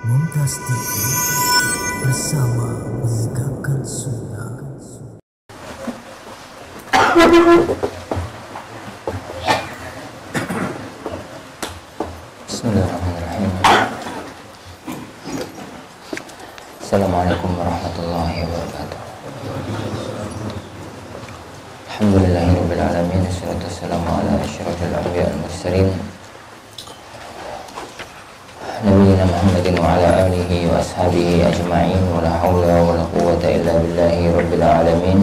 Mumtaz TV bersama menegakkan sunnah. Bismillahirrahmanirrahim. Assalamualaikum warahmatullahi wabarakatuh. Alhamdulillahirabbil alamin, wassalatu wassalamu ala asyrafil anbiya'i wal mursalin nabiyina Muhammadin wa ala alihi wa ashabihi ajma'in, wa la haula wa la quwwata illa billahi rabbil alamin.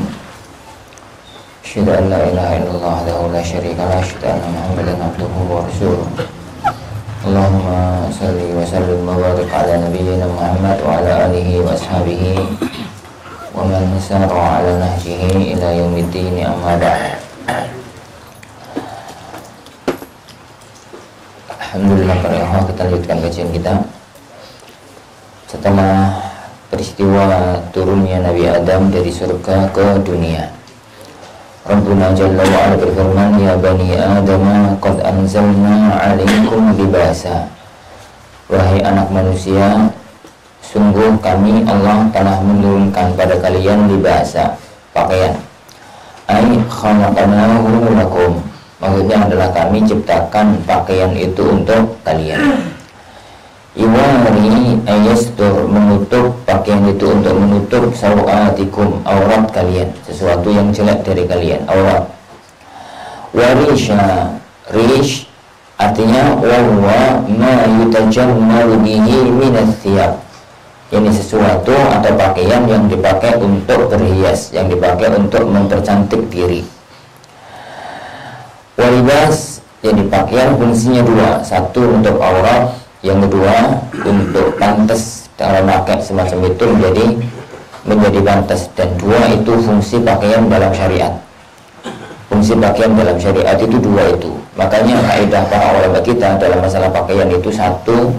Asyhadu an la ilaha illallah wahdahu la syarika lah, asyhadu anna Muhammadan abduhu wa rasuluh. Allahumma salli wa sallim wa barik ala nabiyyina Muhammad wa ala alihi wa ashabihi wa man sara ala nahjihi ila yaumiddin, amma ba'd. Alhamdulillah para ikhwah, kita lanjutkan kajian kita setelah peristiwa turunnya Nabi Adam dari surga ke dunia. Rabbuna Jalla wa Ala berfirman, ya bani Adam qad anzalna 'alaikum libasa. Wahai anak manusia, sungguh kami Allah telah menurunkan pada kalian libasa, pakaian. Ai khalaqnahu lakum. Maksudnya adalah kami ciptakan pakaian itu untuk kalian. Iwari ayastur, menutup, pakaian itu untuk menutup sawatikum, aurat kalian, sesuatu yang jelek dari kalian, aurat. Warisha, rish artinya wawa ma yutajammalu bihi minas thiyab, ini sesuatu atau pakaian yang dipakai untuk berhias, yang dipakai untuk mempercantik diri. Walibas, yang pakaian fungsinya dua, satu untuk aurat, yang kedua untuk pantas. Kalau pakai semacam itu menjadi pantas. Dan dua itu fungsi pakaian dalam syariat. Fungsi pakaian dalam syariat itu dua itu. Makanya kaidah para ulama kita dalam masalah pakaian itu satu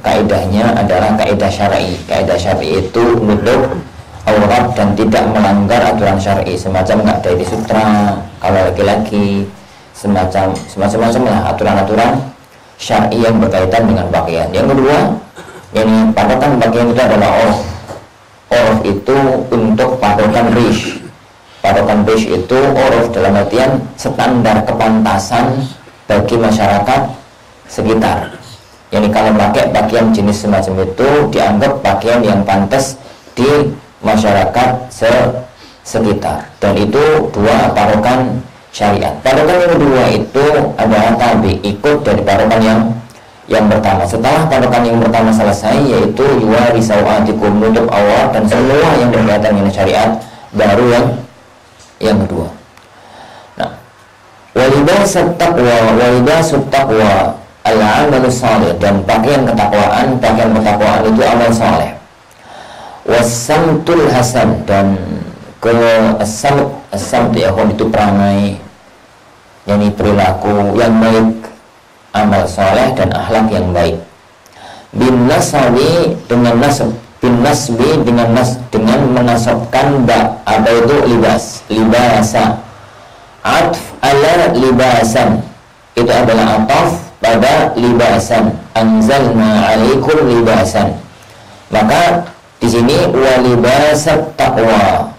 kaidahnya adalah kaidah syar'i. Kaidah syar'i itu menutup aurat dan tidak melanggar aturan syar'i, semacam nggak dari sutra kalau laki-laki, semacam lah aturan-aturan syar'i yang berkaitan dengan pakaian. Yang kedua, patokan pakaian itu adalah orf. Orf itu untuk patokan rish. Patokan rish itu orf dalam artian standar kepantasan bagi masyarakat sekitar. Jadi kalau pakai pakaian jenis semacam itu dianggap pakaian yang pantas di masyarakat sekitar, dan itu dua patokan syariat. Patokan yang kedua itu adalah tabi, ikut dari patokan yang pertama. Setelah patokan yang pertama selesai, yaitu yuwari sawatikum, menutup aurat dan semua yang berkaitan dengan syariat, baru yang kedua. Nah, walibasut taqwa al-amalu salih, dan pakaian ketakwaan itu amal saleh. Wasamtul hasan, dan samt ya itu perangai, yakni perilaku yang baik, amal soleh dan akhlak yang baik. Bin nasabi, dengan menasabkan apa itu libasa. Atf ala libasan, itu adalah ataf pada libasan. Anzalna alaikum libasan, maka di sini walibasat taqwa.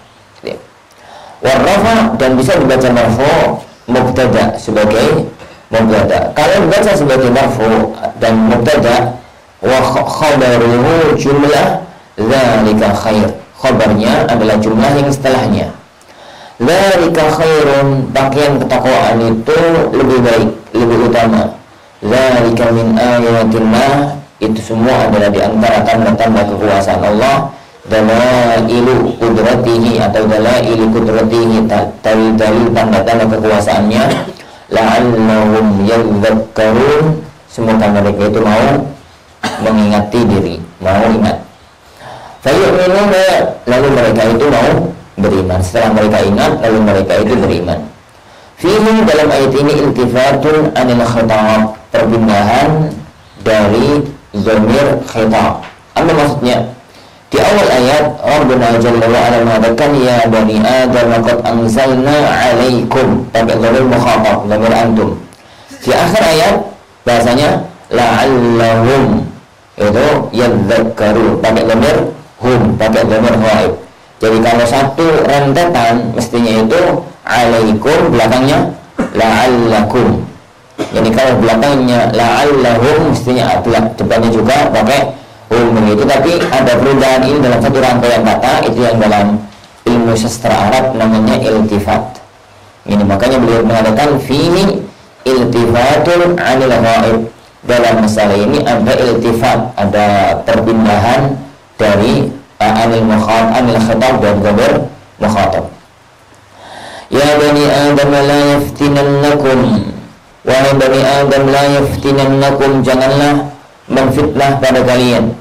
Warrafa, dan bisa dibaca marfu mubtada sebagai mubtada. Kalau dibaca sebagai marfu dan mubtada, wa khabaruhu jumlah dzalika khair, khabarnya adalah jumlah yang setelahnya. Dzalika khairun, pakaian ketakwaan itu lebih baik, lebih utama. Dzalika min ayatillah, itu semua adalah di antara tanda-tanda kekuasaan Allah. Dalailu kudratihi, atau dalailu kudratihi, dalil tanda-tanda kekuasaannya. La'allahum yadhakkarun, semoga mereka itu mau mengingati diri, mau ingat. Fayu'minuna, lalu mereka itu mau beriman. Setelah mereka ingat, lalu mereka itu beriman. Fihi, dalam ayat ini iltifatun anil khitab, perpindahan dari dhamir khitab. Apa maksudnya? Di awal ayat Rabbuna Jalla wa Ala mengatakan, ya bani Adam qad anzalna 'alaikum, pakai dhamir mukhatab, dhamir antum. Di akhir ayat bahasanya la'allahum itu yadzakkaru pakai dhamir hum, pakai dhamir ghaib. Jadi kalau satu rentetan mestinya itu alaikum, belakangnya la'allakum. Jadi kalau belakangnya la'allahum mestinya depannya juga pakai hum begitu. Tapi ada perubahan ini dalam satu rangkaian kata, itu yang dalam ilmu sastra Arab namanya iltifat. Ini makanya beliau mengatakan fihi iltifatun 'anil ghaib. Dalam masalah ini ada iltifat, ada perpindahan dari anil khitab dan dhamir mukhatab. Ya bani Adam la yaftinannakum, wahai bani Adam la yaftinannakum, janganlah menfitnah pada kalian.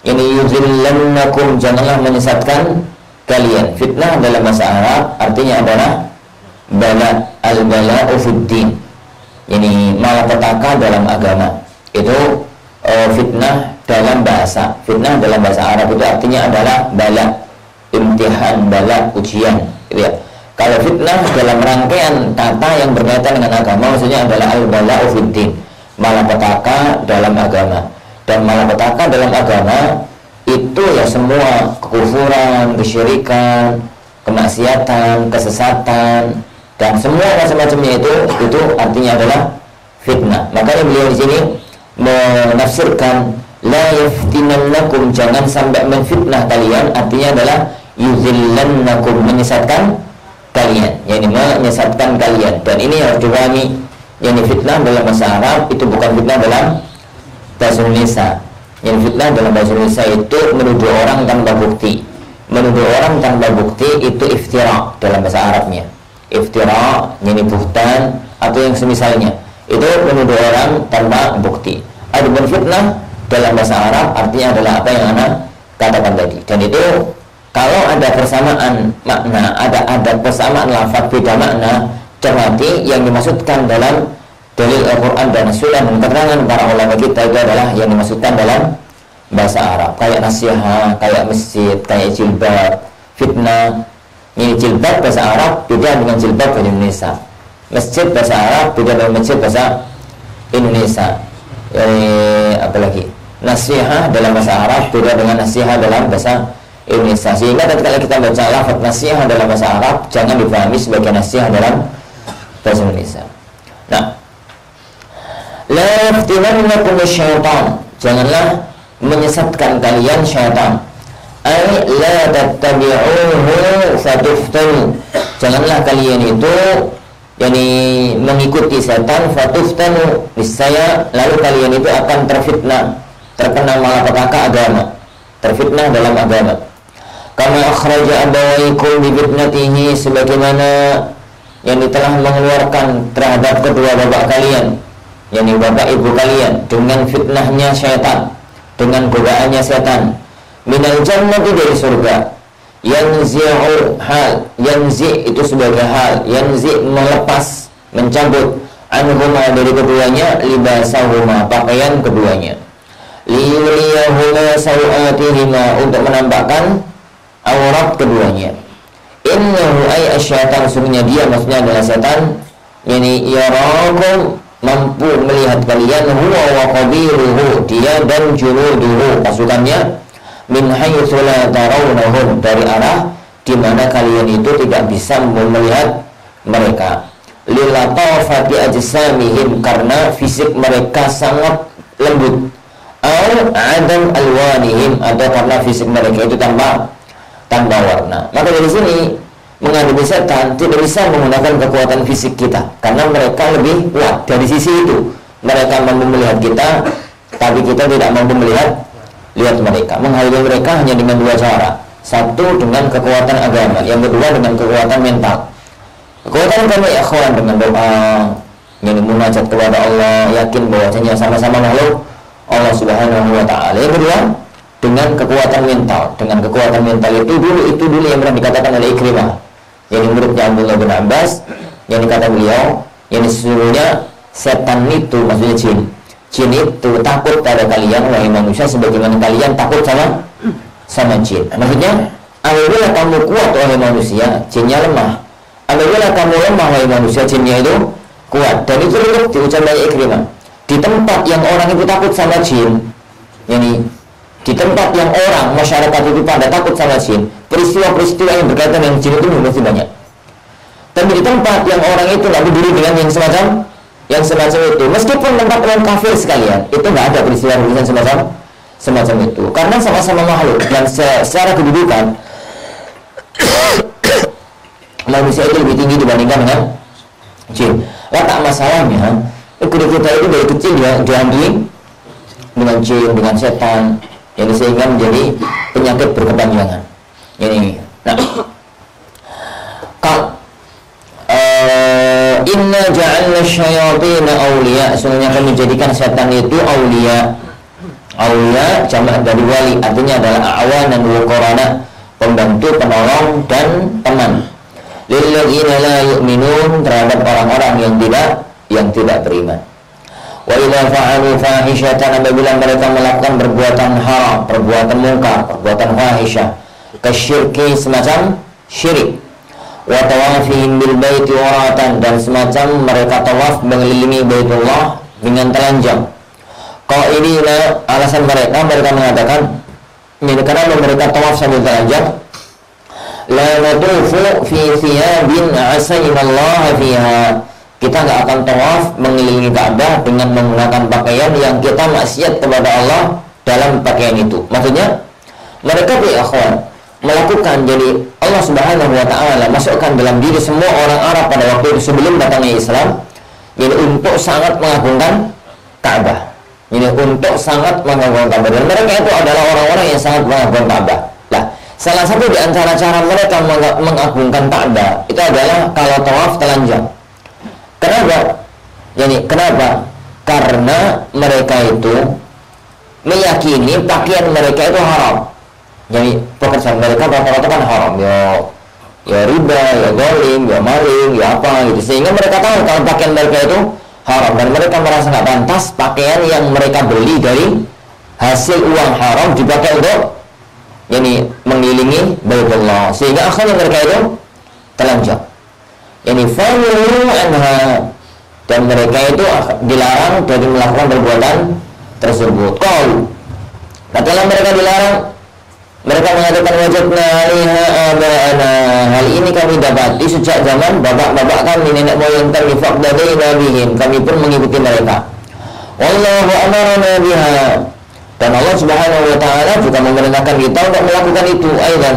Ini yuzillannakum, janganlah menyesatkan kalian. Fitnah dalam bahasa Arab artinya adalah bala, al-bala'u fiddin. Ini malapetaka dalam agama. Itu fitnah dalam bahasa. Fitnah dalam bahasa Arab itu artinya adalah bala, imtihan, bala, ujian. Gitu ya. Kalau fitnah dalam rangkaian kata yang berkaitan dengan agama maksudnya adalah al-bala'u fiddin, malapetaka dalam agama. Dan malapetaka dalam agama itu ya semua kekufuran, kesyirikan, kemaksiatan, kesesatan, dan semua macam-macamnya itu artinya adalah fitnah. Makanya beliau di sini menafsirkan la yaftinannakum, jangan sampai menfitnah kalian, artinya adalah yuzillannakum, menyesatkan kalian, yakni menyesatkan kalian. Dan ini harus dipahami, yakni fitnah dalam bahasa Arab itu bukan fitnah dalam bahasa Indonesia. Yang fitnah dalam bahasa Indonesia itu menuduh orang tanpa bukti. Menuduh orang tanpa bukti itu iftira dalam bahasa Arabnya. Iftira, yakni buhtan atau yang semisalnya. Itu menuduh orang tanpa bukti. Adapun fitnah dalam bahasa Arab artinya adalah apa yang Anda katakan tadi. Dan itu kalau ada persamaan makna, ada persamaan lafaz beda makna, cermati yang dimaksudkan dalam dalil Al-Quran dan Sunnah dan keterangan para ulama kita itu adalah yang dimaksudkan dalam bahasa Arab. Kayak nasihat, kayak masjid, kayak jilbab. Fitnah, ini jilbab bahasa Arab beda dengan jilbab bahasa Indonesia. Masjid bahasa Arab beda dengan masjid bahasa Indonesia. Apalagi nasihat dalam bahasa Arab beda dengan nasihat dalam bahasa Indonesia. Sehingga ketika kita baca lafaz nasihat dalam bahasa Arab jangan dipahami sebagai nasihat dalam bahasa Indonesia. Nah, la yaftinannakum syaitan, janganlah menyesatkan kalian syaitan. Ay la tattabi'uhu fatuftanu, janganlah kalian itu yakni mengikuti setan, fatuftanu, niscaya lalu kalian itu akan terfitnah, terkena malapetaka agama, terfitnah dalam agama. Kama akhraja abawaikum bi fitnatihi, sebagaimana yang telah mengeluarkan terhadap kedua bapak kalian, yakni bapak ibu kalian, dengan fitnahnya syaitan, dengan godaannya setan, minal jannati, dari surga. Yanzi'ul hal, yanzi itu sebagai hal, yanzi melepas, mencabut, anhuma dari keduanya, libasahuma pakaian keduanya, liyuriyahuma sawatihima untuk menampakkan aurat keduanya. Innahu ay asyaitan, sesungguhnya dia maksudnya adalah setan, yani yarakum, mampu melihat kalian, huwa wa qabiluhu, dia dan junuduhu, pasukannya, min haitsu la tarawnahum, dari arah di mana kalian itu tidak bisa melihat mereka. Lilatafati ajsamihim, karena fisik mereka sangat lembut. Au adam alwanihim, atau karena fisik mereka itu tanpa warna. Maka dari sini menghadapi setan tidak bisa menggunakan kekuatan fisik kita, karena mereka lebih kuat dari sisi itu. Mereka mampu melihat kita, tapi kita tidak mampu melihat mereka. Menghadapi mereka hanya dengan dua cara. Satu dengan kekuatan agama, yang kedua dengan kekuatan mental. Kekuatan kami ikhwan dengan doa, yang munajat kepada Allah, yakin bahwasanya sama-sama makhluk Allah Subhanahu wa taala. Yang kedua dengan kekuatan mental. Dengan kekuatan mental itu dulu yang pernah dikatakan oleh Ikrimah, yang muridnya Abdullah bin Abbas, yang dikata beliau, yang sesungguhnya setan itu maksudnya jin itu takut pada kalian wahai manusia sebagaimana kalian takut sama jin. Maksudnya apabila kamu kuat wahai manusia, jinnya lemah. Apabila kamu lemah wahai manusia, jinnya itu kuat. Dan itu diucapkan oleh Ikrimah. di tempat yang orang itu takut sama jin, yani di tempat yang orang masyarakat itu pada takut sama jin, peristiwa-peristiwa yang berkaitan dengan jin itu mesti banyak. Tapi di tempat yang orang itu nggak peduli dengan yang semacam itu, meskipun tempat orang kafir sekalian, itu nggak ada peristiwa semacam itu, karena sama-sama makhluk dan secara kedudukan manusia itu lebih tinggi dibandingkan dengan jin. Letak masalahnya, kuda kita itu dari kecil dihandui dengan jin, dengan setan, yang sehingga menjadi penyakit berkepanjangan. Ini, nah, inna ja'alna syayatina awliya, sungguhnya kami jadikan setan itu awliya. Awliya jamak dari wali, artinya adalah awanan wa qarana, pembantu, penolong dan teman. Lilladzina la yu'minun, terhadap orang-orang yang tidak beriman. Wa idza fa'alu fahishatan, apabila mereka melakukan perbuatan haram, perbuatan mungkar, perbuatan fahisyah, kasyirki, semacam syirik, wa tawafihim bil baiti uratan, dan semacam mereka tawaf mengelilingi Baitullah dengan telanjang. Qailina, alasan mereka mengatakan, kenapa mereka tawaf sambil telanjang? La natufu fi thiyabin asaynallaha fiha, kita nggak akan tawaf mengelilingi Ka'bah dengan menggunakan pakaian yang kita maksiat kepada Allah dalam pakaian itu. Maksudnya mereka ikhwan melakukan, jadi Allah Subhanahu wa ta'ala masukkan dalam diri semua orang Arab pada waktu itu sebelum datangnya Islam, jadi untuk sangat mengagungkan Ka'bah. Jadi untuk sangat mengagungkan Ka'bah, dan mereka itu adalah orang-orang yang sangat mengagungkan Ka'bah. Nah, salah satu di antara cara mereka mengagungkan Ka'bah itu adalah kalau tawaf telanjang. Kenapa? Jadi kenapa? Karena mereka itu meyakini pakaian mereka itu haram. Jadi pekerjaan mereka rata-rata kan haram, ya riba, ya zalim, ya maling, ya apa gitu. Sehingga mereka tahu kalau pakaian mereka itu haram, dan mereka merasa nggak pantas pakaian yang mereka beli dari hasil uang haram dipakai untuk mengelilingi Baitullah, sehingga akhirnya mereka itu telanjang. Falu anha, dan mereka itu dilarang dari melakukan perbuatan tersebut. Qalu, katalah mereka dilarang, mereka mengatakan wajadna 'alaiha aba'ana, hal ini kami dapati sejak zaman bapak-bapak kami, nenek moyang kami, faqdadaina bihim, kami pun mengikuti mereka. Wallahu amarna biha, dan Allah Subhanahu wa ta'ala juga memerintahkan kita untuk melakukan itu. Aidan,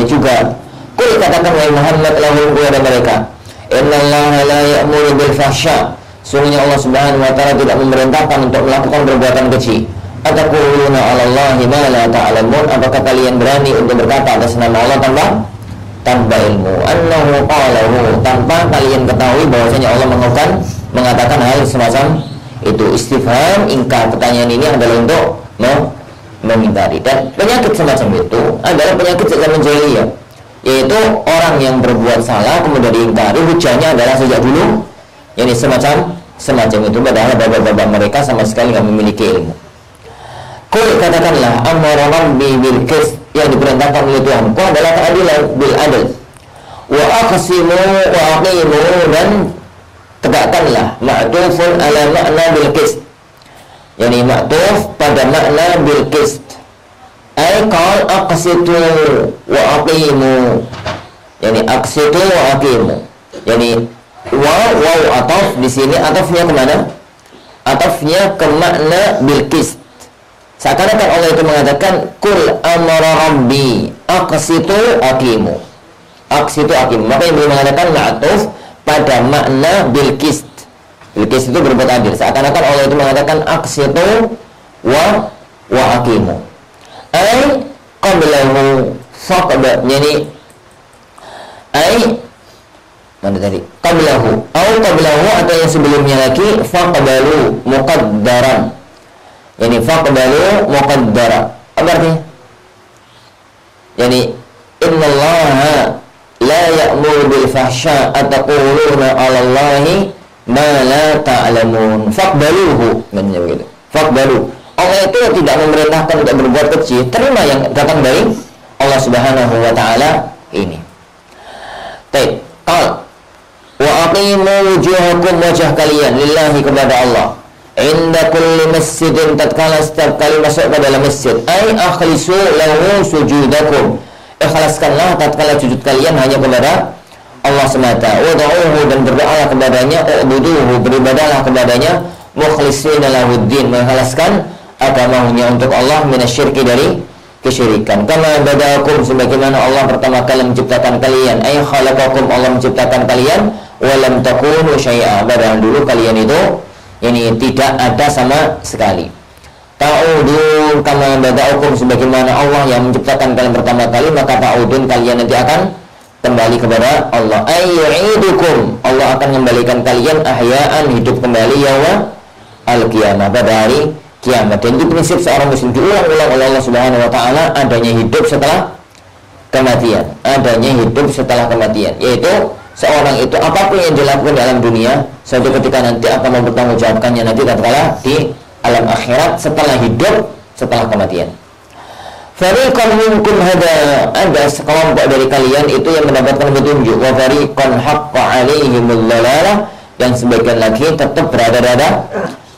juga kul, katakan wahai Muhammad lahum, kepada mereka, innallaha la ya'muru bil fahsya, sungguhnya Allah Subhanahu wa ta'ala tidak memerintahkan untuk melakukan perbuatan keji. Ataquluna 'alallahi ma la ta'lamun, apakah kalian berani untuk berkata atas nama Allah tanpa ilmu? Annahu qalahu, tanpa kalian ketahui bahwasanya Allah mengatakan hal semacam itu. Istifham ingkar, pertanyaan ini adalah untuk mengingkari. Dan penyakit semacam itu adalah penyakit zaman jahiliyah, yaitu orang yang berbuat salah kemudian diingkari, hujahnya adalah sejak dulu semacam itu, padahal bapak-bapak mereka sama sekali tidak memiliki ilmu. Qul, katakanlah, amara rabbi bil qist, yang diperintahkan oleh Tuhanku adalah keadilan, bil adl, wa aqsimu wa aqimu, dan tegakkanlah, ma'tufun ala makna bil qist, ma'tuf pada makna bil qist, ay qal aqsitu wa aqimu, aqsitu wa aqimu, waw ataf di sini, atafnya kemana? Atafnya ke makna bil qist. Seakan-akan Allah itu mengatakan kul amara rabbi aqsitu aqimu, aqsitu aqimu, maka yang beliau mengatakan ma'tuf pada makna bil qist. Bil qist itu berbuat adil. Seakan-akan Allah itu mengatakan aqsitu wa aqimu, ay qablahu faqda, mana tadi? Qablahu atau yang sebelumnya lagi faqdalu muqaddaran, faqdalu muqaddara, apa artinya? Innallaha la ya'muru bil fahsya ataquluna 'alallahi ma la ta'lamun. Faqdaluhu, begitu. Faqdalu, Allah itu tidak memerintahkan untuk berbuat keji, terima yang datang dari Allah Subhanahu wa ta'ala ini. Baik, qal wa aqimu wujuhakum, wajah kalian, lillahi, kepada Allah. inda kulli masjidin, tatkala setiap kali masuk ke dalam masjid. Ai akhlisu lahu sujudakum, ikhlaskanlah tatkala sujud kalian hanya kepada Allah semata. Wad'uhu, dan berdoalah kepadanya. U'buduhu, beribadahlah kepadanya. Mukhlishina lahuddin, mengikhlaskan agamanya untuk Allah, minasyirki, dari kesyirikan. Kama bada'akum, sebagaimana Allah pertama kali menciptakan kalian. Ay khalaqakum, Allah menciptakan kalian. Walam takunu syai'a, padahal dulu kalian itu tidak ada sama sekali. Ta'udun kama bada'akum, sebagaimana Allah yang menciptakan kalian pertama kali, maka ta'udun, kalian nanti akan kembali kepada Allah. Ayyu'idukum, Allah akan kembalikan kalian ahya'an, hidup kembali, yawa al-qiyamah, pada hari kiamat. Dan itu prinsip seorang muslim, diulang-ulang oleh Allah Subhanahu wa taala, adanya hidup setelah kematian, adanya hidup setelah kematian, yaitu seorang itu apapun yang dilakukan dalam dunia, suatu ketika nanti akan mempertanggungjawabkannya nanti tatkala di alam akhirat, setelah hidup, setelah kematian. Fariqan minkum hada, ada sekelompok dari kalian itu yang mendapatkan petunjuk. Wa fariqan haqqa alaihimul dhalalah, yang sebagian lagi tetap berada pada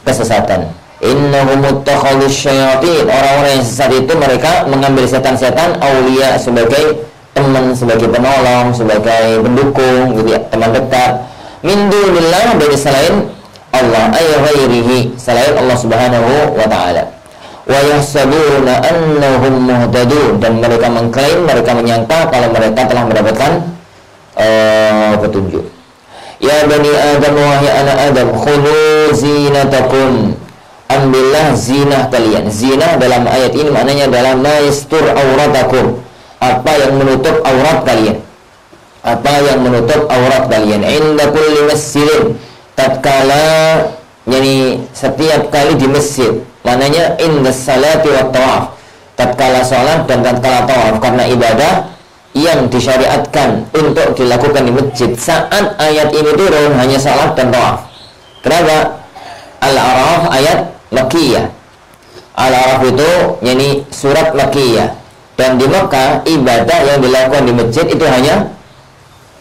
kesesatan. Innahum muttakhadhus syayatin, orang-orang yang sesat itu mereka mengambil setan-setan aulia, sebagai teman, sebagai penolong, sebagai pendukung, gitu ya, teman dekat. Min dunillah, dari selain Allah, ay ghairihi, selain Allah Subhanahu wa taala. Wa yahsabuna annahum muhtadun, dan mereka mengklaim, mereka menyangka kalau mereka telah mendapatkan petunjuk. Ya bani Adam, wahai anak Adam, khudhu zinatakum, ambillah zinah kalian. Zinah dalam ayat ini maknanya adalah ma yastur auratakum, apa yang menutup aurat kalian, apa yang menutup aurat kalian. Inda kulli masjidin, tatkala, yani setiap kali di masjid, maknanya inda salati wa tawaf, tatkala salat dan tatkala tawaf, karena ibadah yang disyariatkan untuk dilakukan di masjid saat ayat ini turun hanya salat dan tawaf. Kenapa? Al-A'raf ayat Makkiyah. Al-A'raf itu yani surat Makkiyah, dan di Mekah ibadah yang dilakukan di masjid itu hanya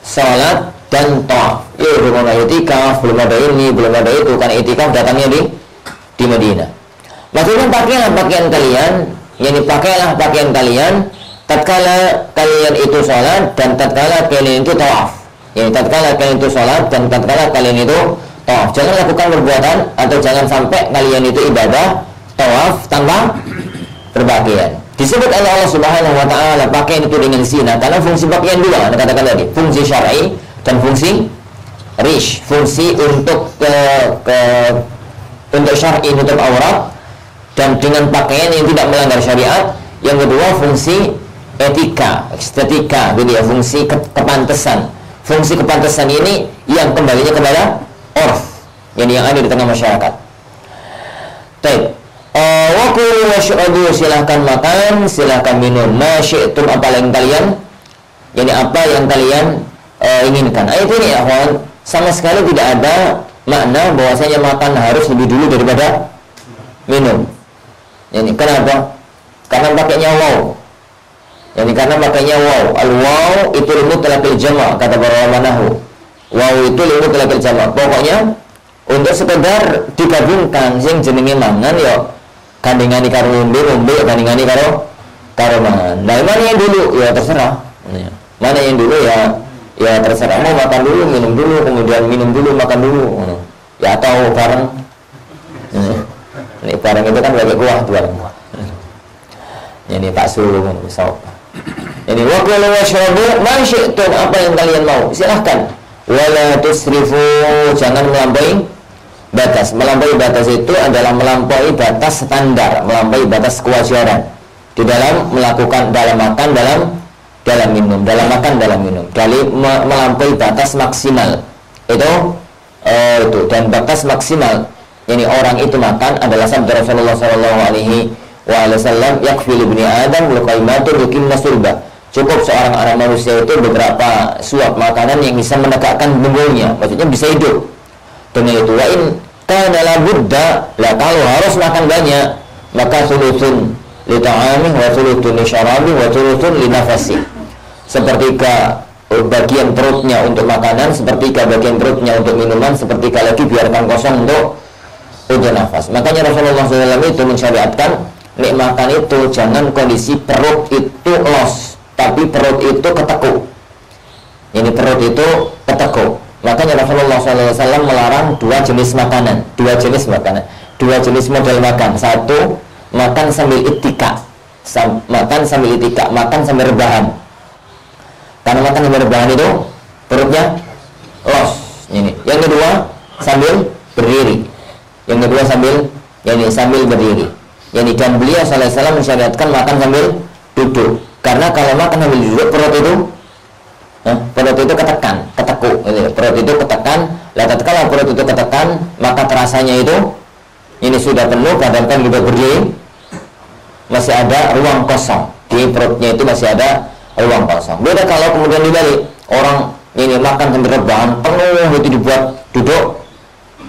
salat dan tawaf. Ya, belum ada itikaf, belum ada ini, belum ada itu, karena itikaf datangnya di Madinah. Maksudnya pakailah pakaian kalian, yani pakailah pakaian kalian tatkala kalian itu salat dan tatkala kalian itu tawaf. Yani tatkala kalian itu salat dan tatkala kalian itu tawaf. Jangan lakukan perbuatan atau jangan sampai kalian itu ibadah tawaf tanpa berpakaian. Disebut oleh Allah Subhanahu wa taala pakaian itu dengan zina karena fungsi pakaian dua, Anda katakan tadi, fungsi syar'i dan fungsi rish, fungsi untuk untuk syar'i, nutup aurat, dan dengan pakaian yang tidak melanggar syariat. Yang kedua fungsi etika, estetika, gitu ya, fungsi kepantesan. Fungsi kepantesan ini yang kembalinya kepada urf, yang ada di tengah masyarakat. Baik. Wakulu wasy'adu, silahkan makan, silahkan minum, masyi'tum, apa yang kalian, yani apa yang kalian inginkan. Ayat ini ya kawan, sama sekali tidak ada makna bahwasanya makan harus lebih dulu daripada minum. Yani kenapa? Karena pakainya waw. Yani karena pakainya waw. Al-waw itu mutlaqil jama', kata para ulama nahwu. Waw itu mutlaqil jama'. Pokoknya untuk sekedar digabungkan sing jenenge mangan ya kandingani karo umbe, kandingani karo mangan. Nah, mana yang dulu ya terserah. Mana yang dulu ya terserah. Mau makan dulu, minum dulu, kemudian minum dulu, makan dulu. Ya atau bareng. Ini bareng itu kan pakai kuah tuan. Ini Pak Sulu misal. Ini wakulu wasyrabu ma syi'tum, apa yang kalian mau, silahkan. Wala tusrifu, jangan melampaui batas. Melampaui batas itu adalah melampaui batas standar, melampaui batas kewajaran di dalam melakukan, dalam makan, dalam minum, dalam makan, dalam minum. Dari melampaui batas maksimal itu dan batas maksimal yani orang itu makan adalah sabda Rasulullah sallallahu alaihi wasallam, yakfil ibni adam luqaimatun yuqimna sulba. Cukup seorang anak manusia itu beberapa suap makanan yang bisa menegakkan tubuhnya, maksudnya bisa hidup. Dengan itu, wa in kana la budda, lah kalau harus makan banyak, maka sulusun li ta'amih wa sulusun li syarabih wa sulusun li nafasi. Sepertiga bagian perutnya untuk makanan, sepertiga bagian perutnya untuk minuman, sepertiga lagi biarkan kosong untuk untuk nafas. Makanya Rasulullah SAW itu mensyariatkan nikmatan itu jangan kondisi perut itu los, tapi perut itu ketekuk. Ini perut itu ketekuk. Makanya Rasulullah SAW melarang dua jenis model makan. Satu, makan sambil itika, makan sambil rebahan. Karena makan sambil rebahan itu perutnya los. Ini. Yang kedua, sambil berdiri. Sambil berdiri. Dan beliau SAW mensyariatkan makan sambil duduk. Karena kalau makan sambil duduk, perut itu ketekuk. Perut itu ketekan. Tatkala perut itu ketekan, maka terasanya itu ini sudah penuh, padahal kan juga berdiri masih ada ruang kosong di perutnya, itu masih ada ruang kosong. Beda kalau kemudian dibalik, orang ini makan sambil rebahan penuh itu dibuat duduk,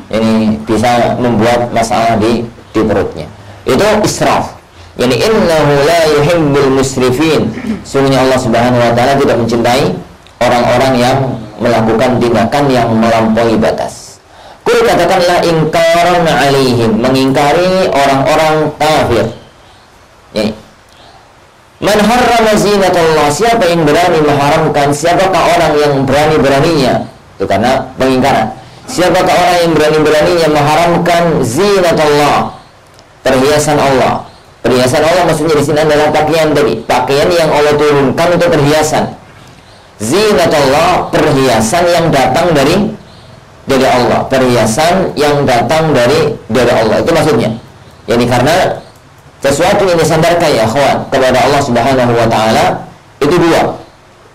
ini bisa membuat masalah di perutnya. Itu israf. Innahu la yuhibbul musrifin. Sungguhnya Allah Subhanahu wa taala tidak mencintai orang-orang yang melakukan tindakan yang melampaui batas. Qul katakanlah ingkaran alaihim, mengingkari orang-orang kafir. Man harrama zinatullah, siapa yang berani mengharamkan, siapakah orang yang berani-beraninya? Itu karena pengingkaran. Siapakah orang yang berani-beraninya mengharamkan zinatullah, perhiasan Allah? Perhiasan Allah maksudnya di sini adalah pakaian tadi, pakaian yang Allah turunkan untuk perhiasan. Zinatullah, perhiasan yang datang dari Allah, perhiasan yang datang dari Allah, itu maksudnya. Karena sesuatu yang disandarkan ya akhwan kepada Allah Subhanahu wa taala itu dua.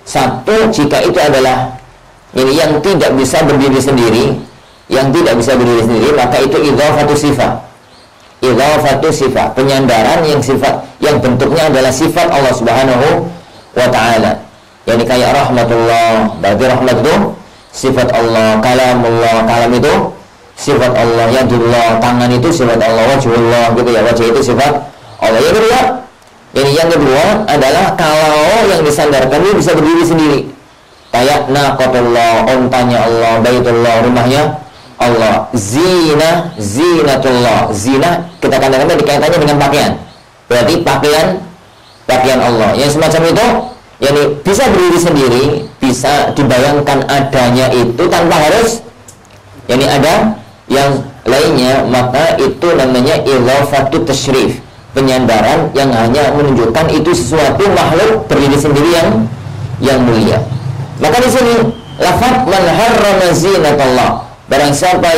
Satu, jika itu adalah yang tidak bisa berdiri sendiri, maka itu idhafatu sifat, penyandaran yang sifat yang bentuknya adalah sifat Allah Subhanahu wa taala. Kayak rahmatullah, berarti rahmat itu sifat Allah, kalamullah, kalam itu sifat Allah, yadullah, tangan itu sifat Allah, wajhullah, gitu ya, wajah itu sifat Allah. Yang kedua adalah kalau yang disandarkan ini bisa berdiri sendiri, kayak naqatullah, ontanya Allah, baitullah, rumahnya Allah, zinatullah, zina kita katakan dikaitannya dengan pakaian, berarti pakaian Allah yang semacam itu, bisa berdiri sendiri, bisa dibayangkan adanya itu tanpa harus ada yang lainnya, maka itu namanya idhafatu tasyrif, penyandaran yang hanya menunjukkan itu sesuatu makhluk berdiri sendiri yang mulia. Maka di sini lafaz man harrama zinatallah, barang siapa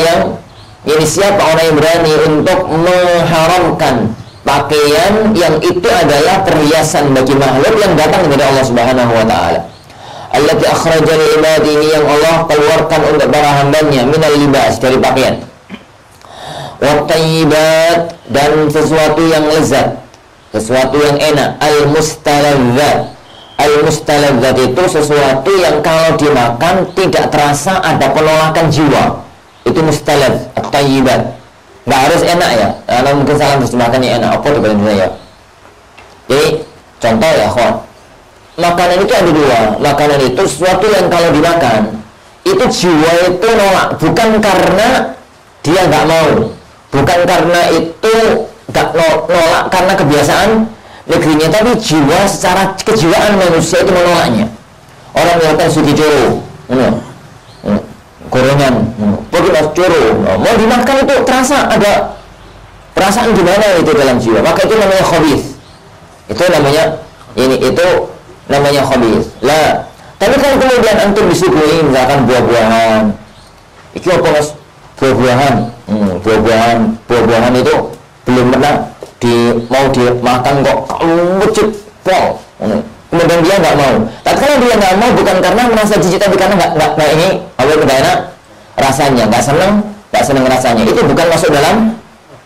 siapa orang yang berani untuk mengharamkan pakaian yang itu adalah perhiasan bagi makhluk yang datang dari Allah Subhanahu wa taala. Allati akhraja li ibadihi, yang Allah keluarkan untuk para hambanya, minal libas, dari pakaian. Wa thayyibat, dan sesuatu yang lezat, sesuatu yang enak. Al-mustaladzat itu sesuatu yang kalau dimakan tidak terasa ada penolakan jiwa. Itu mustalaz, at-thayyibat. Nggak harus enak ya, karena mungkin salah terjemahkannya enak. Apa itu bahasa saya? Jadi contoh ya, kawan. Makanan itu ada dua. Makanan itu sesuatu yang kalau dimakan itu jiwa itu nolak, bukan karena dia nggak mau, bukan karena itu nggak nolak karena kebiasaan negerinya, tapi jiwa secara kejiwaan manusia itu menolaknya. Orang mengatakan sugijoro, gorengan, pergi coro, mau dimakan itu terasa ada perasaan gimana itu dalam jiwa, maka itu namanya khabith. Itu namanya khabith. Lah, tapi kalau kemudian antum disuguhi misalkan buah-buahan, iki apa mas? Buah-buahan itu belum pernah mau dimakan kok lucut pol. Kemudian dia nggak mau. Tapi kalau dia nggak mau bukan karena merasa jijik, tapi karena nggak ini nggak enak rasanya, nggak seneng rasanya. Itu bukan masuk dalam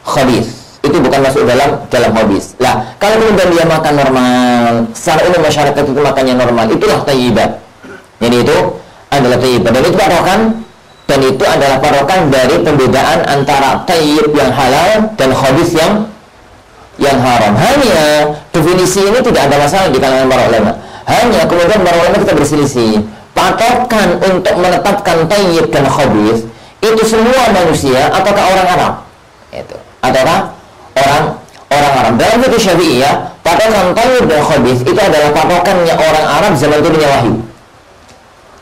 khabith. Itu bukan masuk dalam khabith. Lah, kalau kemudian dia makan normal, secara umum masyarakat itu makannya normal, itulah thayyibat. Jadi itu adalah thayyibat, dan itu parokan, dan itu adalah parokan dari pembedaan antara thayyib yang halal dan khabith yang haram. Hanya definisi ini tidak ada masalah di kalangan para ulama. Hanya kemudian para ulama kita berselisih. Patokan untuk menetapkan thayyib dan khabith itu semua manusia ataukah orang Arab? Itu. Ataukah orang Arab dalam fikih Syafi'i ya, patokan thayyib dan khabith itu adalah patokannya orang Arab zaman turunnya wahyu.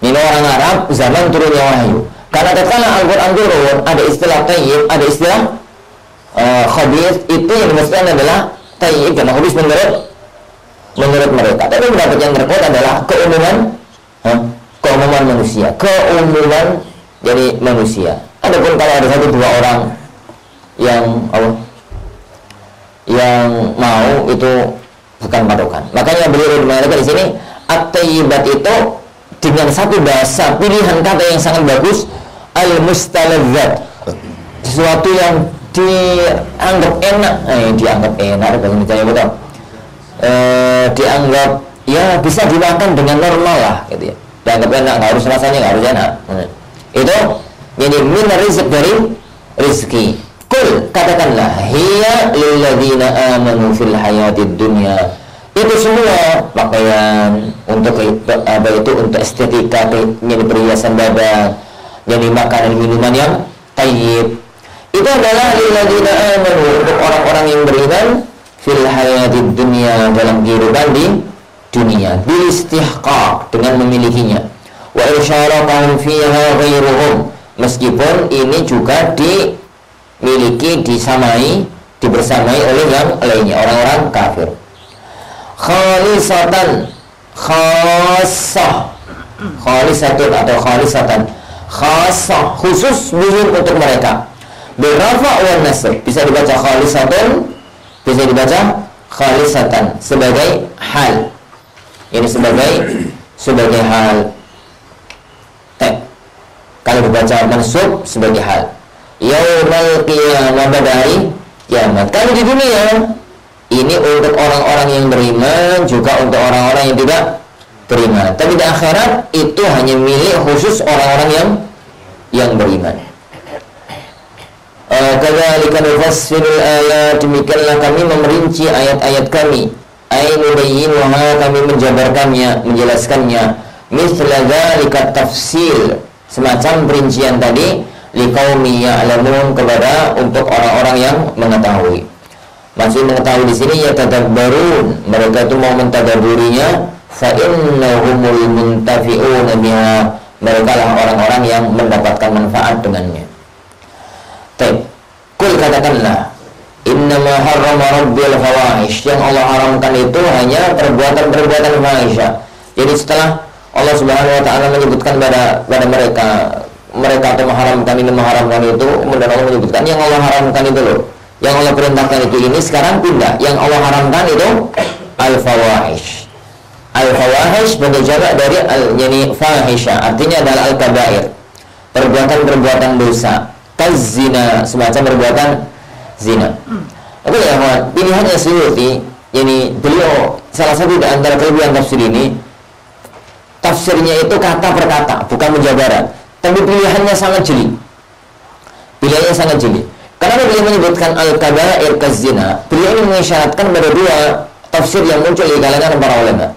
Ini orang Arab zaman turunnya wahyu. Karena tatkala Al-Qur'an turun, ada istilah thayyib, ada istilah khabith, itu yang dimaksudkan adalah thayyib dan khabith menurut mereka. Tapi pendapat yang terkuat adalah keumuman manusia, jadi manusia. Adapun kalau ada satu dua orang yang mau, itu bukan patokan. Makanya beliau mengatakan di sini at-thayyibat itu dengan satu bahasa pilihan kata yang sangat bagus, al-mustaladzat, sesuatu yang dianggap enak, dianggap dianggap ya bisa dimakan dengan normal lah gitu ya, dianggap enak, nggak harus rasanya, nggak harus enak. Itu jadi min rizq, dari rizki. Kul, katakanlah, hiya lilladzina amanu fil hayatid dunya. Itu semua pakaian untuk apa itu, untuk estetika, jadi perhiasan badan, jadi makanan minuman yang tayyib. Itu adalah lilladzina amanu, untuk orang-orang yang beriman fil hayatid dunya, dalam kehidupan di dunia, bil istihqaq, dengan memilikinya. Wa isyarakahum fiha ghairuhum, meskipun ini juga dimiliki, dibersamai oleh yang lainnya, orang-orang kafir. Khalisatan, khassah, khalisatun atau khalisatan, khassah, khusus bihim, untuk mereka. Birafa' wan nasb, bisa dibaca khalisatun, bisa dibaca khalisatan, sebagai hal. Ini sebagai hal. Kalau dibaca mansub, sebagai hal. Yaumal qiyamah, pada hari kiamat. Kalau di dunia ini untuk orang-orang yang beriman, juga untuk orang-orang yang tidak beriman. Tapi di akhirat itu hanya milik khusus orang-orang yang beriman. Kadzalika nufassilu ayat, demikianlah kami memerinci ayat-ayat kami. Nubayyinuha, kami menjabarkannya, menjelaskannya. Mithla dzalika tafsil, semacam perincian tadi, liqaumi ya'lamun, kepada untuk orang-orang yang mengetahui. Maksud mengetahui di sini ya tadabbarun, mereka itu mau mentadaburinya. Fa innahumul muntafi'una biha, mereka lah orang-orang yang mendapatkan manfaat dengannya. Kul, katakanlah, innama harrama rabbil fawahish, yang Allah haramkan itu hanya perbuatan-perbuatan fahisyah. Jadi setelah Allah Subhanahu wa taala menyebutkan pada mereka atau mengharamkan itu, kemudian Allah menyebutkan yang Allah haramkan itu loh, yang Allah perintahkan itu, ini sekarang pindah, yang Allah haramkan itu al-fawahish. Al-fawahish sebagai jamak dari yani fahisha, artinya adalah al-kabair, perbuatan-perbuatan dosa. Kazina, semacam perbuatan zina. Oke ya kawan, pilihannya Suyuti, yani beliau salah satu di antara kelebihan tafsir ini, tafsirnya itu kata per kata, bukan menjabaran, tapi pilihannya sangat jeli. Pilihannya sangat jeli. Karena beliau menyebutkan al-kabair kazina, beliau ini mengisyaratkan pada dua tafsir yang muncul di kalangan para ulama.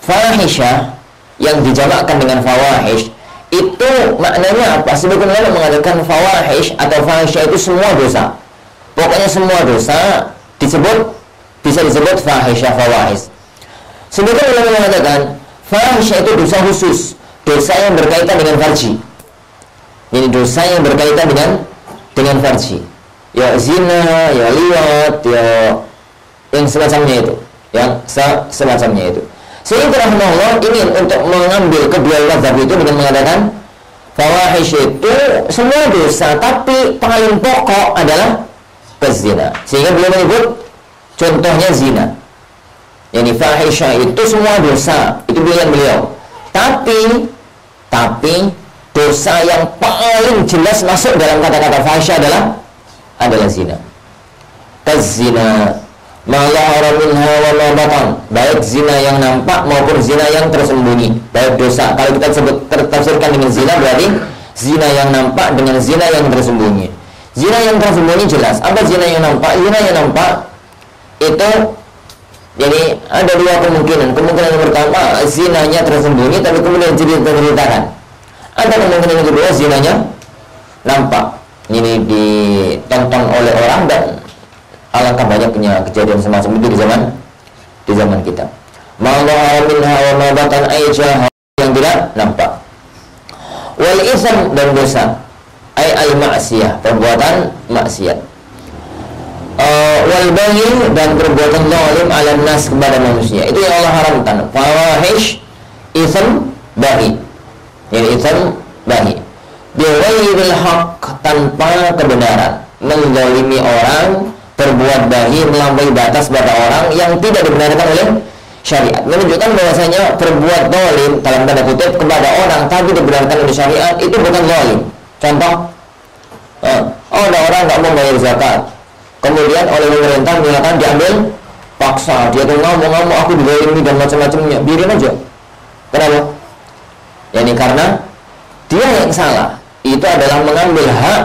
Fahisyah yang dijamakkan dengan fawahish, itu maknanya apa? Sebagian ulama mengatakan fawahish atau fahisyah itu semua dosa. Pokoknya semua dosa bisa disebut fahisyah, fawahish. Sebagian ulama mengatakan fahisyah itu dosa khusus, dosa yang berkaitan dengan farji. Jadi dosa yang berkaitan dengan farji. Ya zina, ya liwat, ya yang semacamnya itu, yang semacamnya itu. Sehingga rahimahullah ingin untuk mengambil kedua mazhab itu dengan mengatakan fawahish itu semua dosa, tapi paling pokok adalah kezina. Sehingga beliau menyebut contohnya zina. Yani fahisyah itu semua dosa, itu pilihan beliau. Tapi dosa yang paling jelas masuk dalam kata-kata fahisyah adalah zina. Kezina Ma'la'ara minha wa ma batan, baik zina yang nampak maupun zina yang tersembunyi. Baik dosa, kalau kita tertafsirkan dengan zina, berarti zina yang nampak dengan zina yang tersembunyi. Zina yang tersembunyi jelas. Apa zina yang nampak? Zina yang nampak itu, jadi ada dua kemungkinan. Kemungkinan yang pertama, zinanya tersembunyi tapi kemudian diceritakan. Ada kemungkinan yang kedua, zinanya nampak. ini ditonton oleh orang, dan alangkah banyaknya kejadian semacam itu di zaman kita. Ma dhahara minha wa ma batan aisyah, yang tidak nampak. Wal ism, dan dosa, ay al ma'siyah, perbuatan maksiat. Wal baghi, dan perbuatan zalim ala nas, kepada manusia. Itu yang Allah haramkan. Fawahish, ism, baghi. Yang ism, baghi. Bighairil haqq, tanpa kebenaran, menzalimi orang, berbuat baghi, melampaui batas pada orang yang tidak dibenarkan oleh syariat, menunjukkan bahwasanya berbuat zalim dalam tanda kutip kepada orang tapi dibenarkan oleh syariat itu bukan zalim. Contoh, ada orang nggak mau bayar zakat, kemudian oleh pemerintah menyatakan diambil paksa, dia tuh ngomong aku dizalimi dan macam-macamnya, biarin aja. Kenapa? Yani karena dia yang salah, itu adalah mengambil hak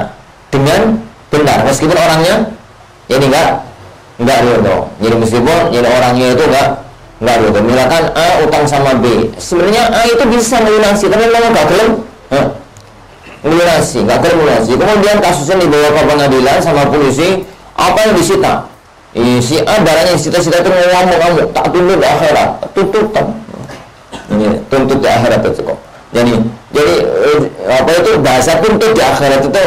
dengan benar, meskipun orangnya jadi enggak ridho. Jadi meskipun jadi orangnya itu enggak ridho. Misalkan A utang sama B, sebenarnya A itu bisa melunasi, tapi memang enggak kelem melunasi. Kemudian kasusnya dibawa ke pengadilan sama polisi, apa yang disita? Si A barangnya disita itu ngomong tak tuntut di akhirat, tuntutan. Ini tuntut di akhirat itu kok. Jadi apa itu bahasa tuntut di akhirat itu?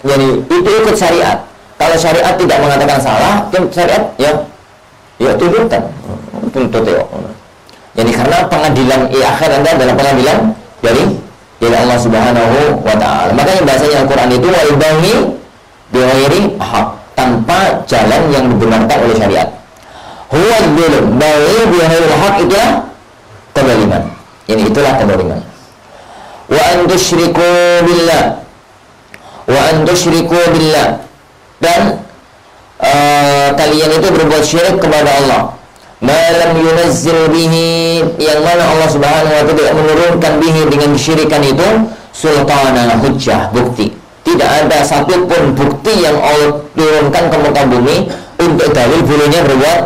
Jadi itu ikut syariat. Kalau syariat tidak mengatakan salah, syariat ya tuntutan, tuntut ya. Jadi karena pengadilan akhir Anda adalah pengadilan dari Allah Subhanahu wa taala. Makanya bahasanya Al-Qur'an itu wal baghi bighairi haq, tanpa jalan yang dibenarkan oleh syariat. Huwa dzulm, baghi bighairi haq, itulah kezaliman. Ini itulah kezaliman. Wa an tusyriku billah, dan kalian itu berbuat syirik kepada Allah, malam yunazzil bihi, yang mana Allah Subhanahu wa ta'ala tidak menurunkan bihi, dengan kesyirikan itu, sultana, hujjah, bukti. Tidak ada satupun bukti yang Allah turunkan ke muka bumi untuk dalil bolehnya berbuat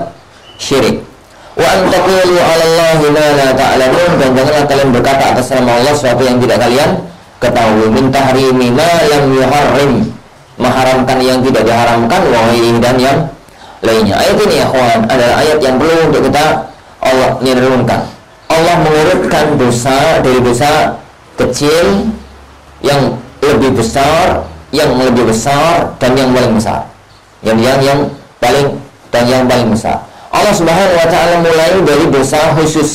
syirik. Wa an taqulu 'ala Allahi ma la ta'lamun, dan janganlah kalian berkata atas nama Allah sesuatu yang tidak kalian ketahui. Min tahrimi ma lam yuharrim, mengharamkan yang tidak diharamkan, wahai dan yang lainnya. Ayat ini ya kawan, adalah ayat yang perlu untuk kita Allah renungkan. Allah mengurutkan dosa dari dosa kecil, yang lebih besar, yang lebih besar, dan yang paling besar, yang paling besar. Allah Subhanahu wa ta'ala mulai dari dosa khusus,